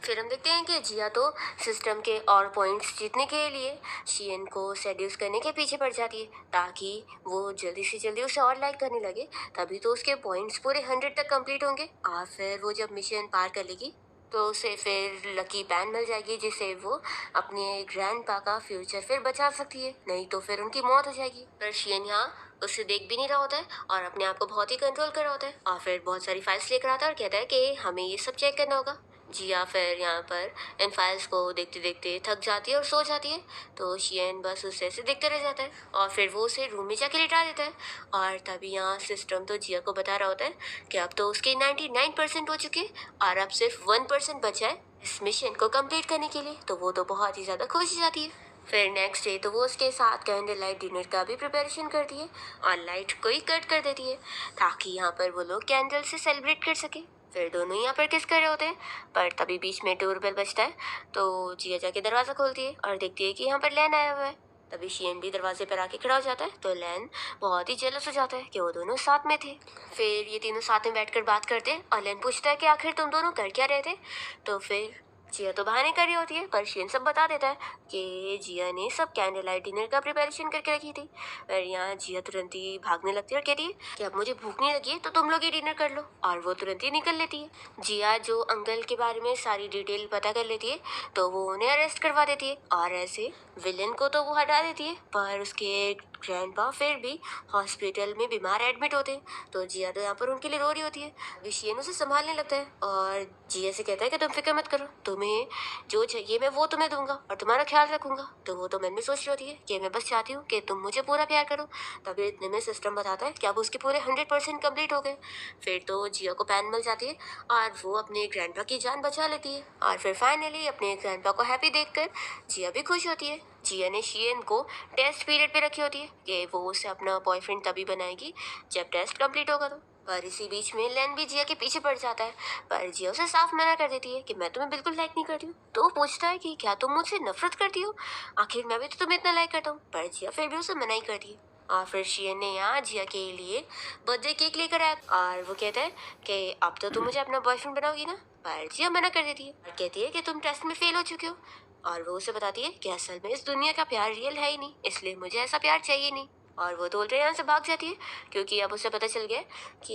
फिर हम देखते हैं कि जिया तो सिस्टम के और पॉइंट्स जीतने के लिए शियन को सेड्यूस करने के पीछे पड़ जाती है ताकि वो जल्दी से जल्दी उसे और लाइक करने लगे, तभी तो उसके पॉइंट्स पूरे 100 तक कंप्लीट होंगे और फिर वो जब मिशन पार कर लेगी तो उसे फिर लकी पैन मिल जाएगी जिससे वो अपने ग्रैंडपा का फ्यूचर फिर बचा सकती है, नहीं तो फिर उनकी मौत हो जाएगी। पर शियन यहाँ उसे देख भी नहीं रहा होता है और अपने आप को बहुत ही कंट्रोल कर रहा होता है और फिर बहुत सारी फाइल्स लेकर आता है और कहता है कि हमें ये सब चेक करना होगा। जिया फिर यहाँ पर इन फाइल्स को देखते देखते थक जाती है और सो जाती है। तो शियन बस उसे ऐसे देखते रह जाता है और फिर वो उसे रूम में जाके लिटा देता है। और तभी यहाँ सिस्टम तो जिया को बता रहा होता है कि अब तो उसके 99% हो चुके और अब सिर्फ 1% बचा है इस मिशन को कंप्लीट करने के लिए। तो वो तो बहुत ही ज़्यादा खुश हो जाती है। फिर नेक्स्ट डे तो वो उसके साथ कैंडल लाइट डिनर का भी प्रिपरेशन करती है और लाइट को ही कट कर देती है ताकि यहाँ पर वो लोग कैंडल से सेलिब्रेट कर सके। फिर दोनों यहाँ पर किस कर रहे होते हैं, पर तभी बीच में डोरबेल बजता है। तो जिया जाके दरवाज़ा खोलती है और देखती है कि यहाँ पर लैन आया हुआ है। तभी शियन भी दरवाजे पर आके खड़ा हो जाता है। तो लैन बहुत ही जेलस हो जाता है कि वो दोनों साथ में थे। फिर ये तीनों साथ में बैठकर बात करते हैं और लैन पूछता है कि आखिर तुम दोनों कर क्या रहे थे। तो फिर जिया तो बहाने कर रही होती है पर शियन सब बता देता है कि जिया ने सब कैंडल लाइट डिनर का प्रिपरेशन करके रखी थी। और यहाँ जिया तुरंत ही भागने लगती है और कहती है कि अब मुझे भूख नहीं लगी है तो तुम लोग ही डिनर कर लो। और वो तुरंत ही निकल लेती है। जिया जो अंकल के बारे में सारी डिटेल पता कर लेती है तो वो उन्हें अरेस्ट करवा देती है और ऐसे विलन को तो वो हटा देती है, पर उसके ग्रैंडपा फिर भी हॉस्पिटल में बीमार एडमिट होते हैं। तो जिया तो यहाँ पर उनके लिए रो रही होती है। विशियन उसे संभालने लगता है और जिया से कहता है कि तुम फिक्र मत करो, तुम्हें जो चाहिए मैं वो तुम्हें दूंगा और तुम्हारा ख्याल रखूंगा। तो वो तो मन में सोच रही होती है कि मैं बस चाहती हूँ कि तुम मुझे पूरा प्यार करो। तभी इतने में सिस्टम बताता है कि अब उसके पूरे 100% कंप्लीट हो गए। फिर तो जिया को पैन मिल जाती है और वो अपने ग्रैंडपा की जान बचा लेती है। और फिर फाइनली अपने ग्रैंडपा को हैप्पी देखकर जिया भी खुश होती है। जिया ने शियन को टेस्ट पीरियड पे रखी होती है कि वो उसे अपना बॉयफ्रेंड तभी बनाएगी जब टेस्ट कंप्लीट होगा। तो पर इसी बीच में लेन भी जिया के पीछे पड़ जाता है, पर जिया उसे साफ मना कर देती है कि मैं तुम्हें बिल्कुल लाइक नहीं करती हूँ। तो वो पूछता है कि क्या तुम मुझसे नफरत करती हो, आखिर मैं भी तो तुम्हें इतना लाइक करता हूँ। पर जिया फिर भी उसे मना ही करती है। और फिर शियन ने यहाँ जिया के लिए बर्थडे केक लेकर आया और वो कहता है कि अब तो तुम मुझे अपना बॉयफ्रेंड बनाओगी ना। पर जिया मना कर देती है और कहती है कि तुम टेस्ट में फेल हो चुके हो। और वो उसे बताती है कि असल में इस दुनिया का प्यार रियल है ही नहीं, इसलिए मुझे ऐसा प्यार चाहिए नहीं। और वो तो उल्टे यहाँ से भाग जाती है क्योंकि अब उसे पता चल गया है कि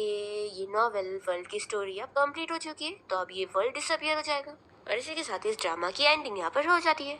ये नॉवेल वर्ल्ड की स्टोरी अब कंप्लीट हो चुकी है। तो अब ये वर्ल्ड डिसअपियर हो जाएगा। और इसी के साथ इस ड्रामा की एंडिंग यहाँ पर हो जाती है।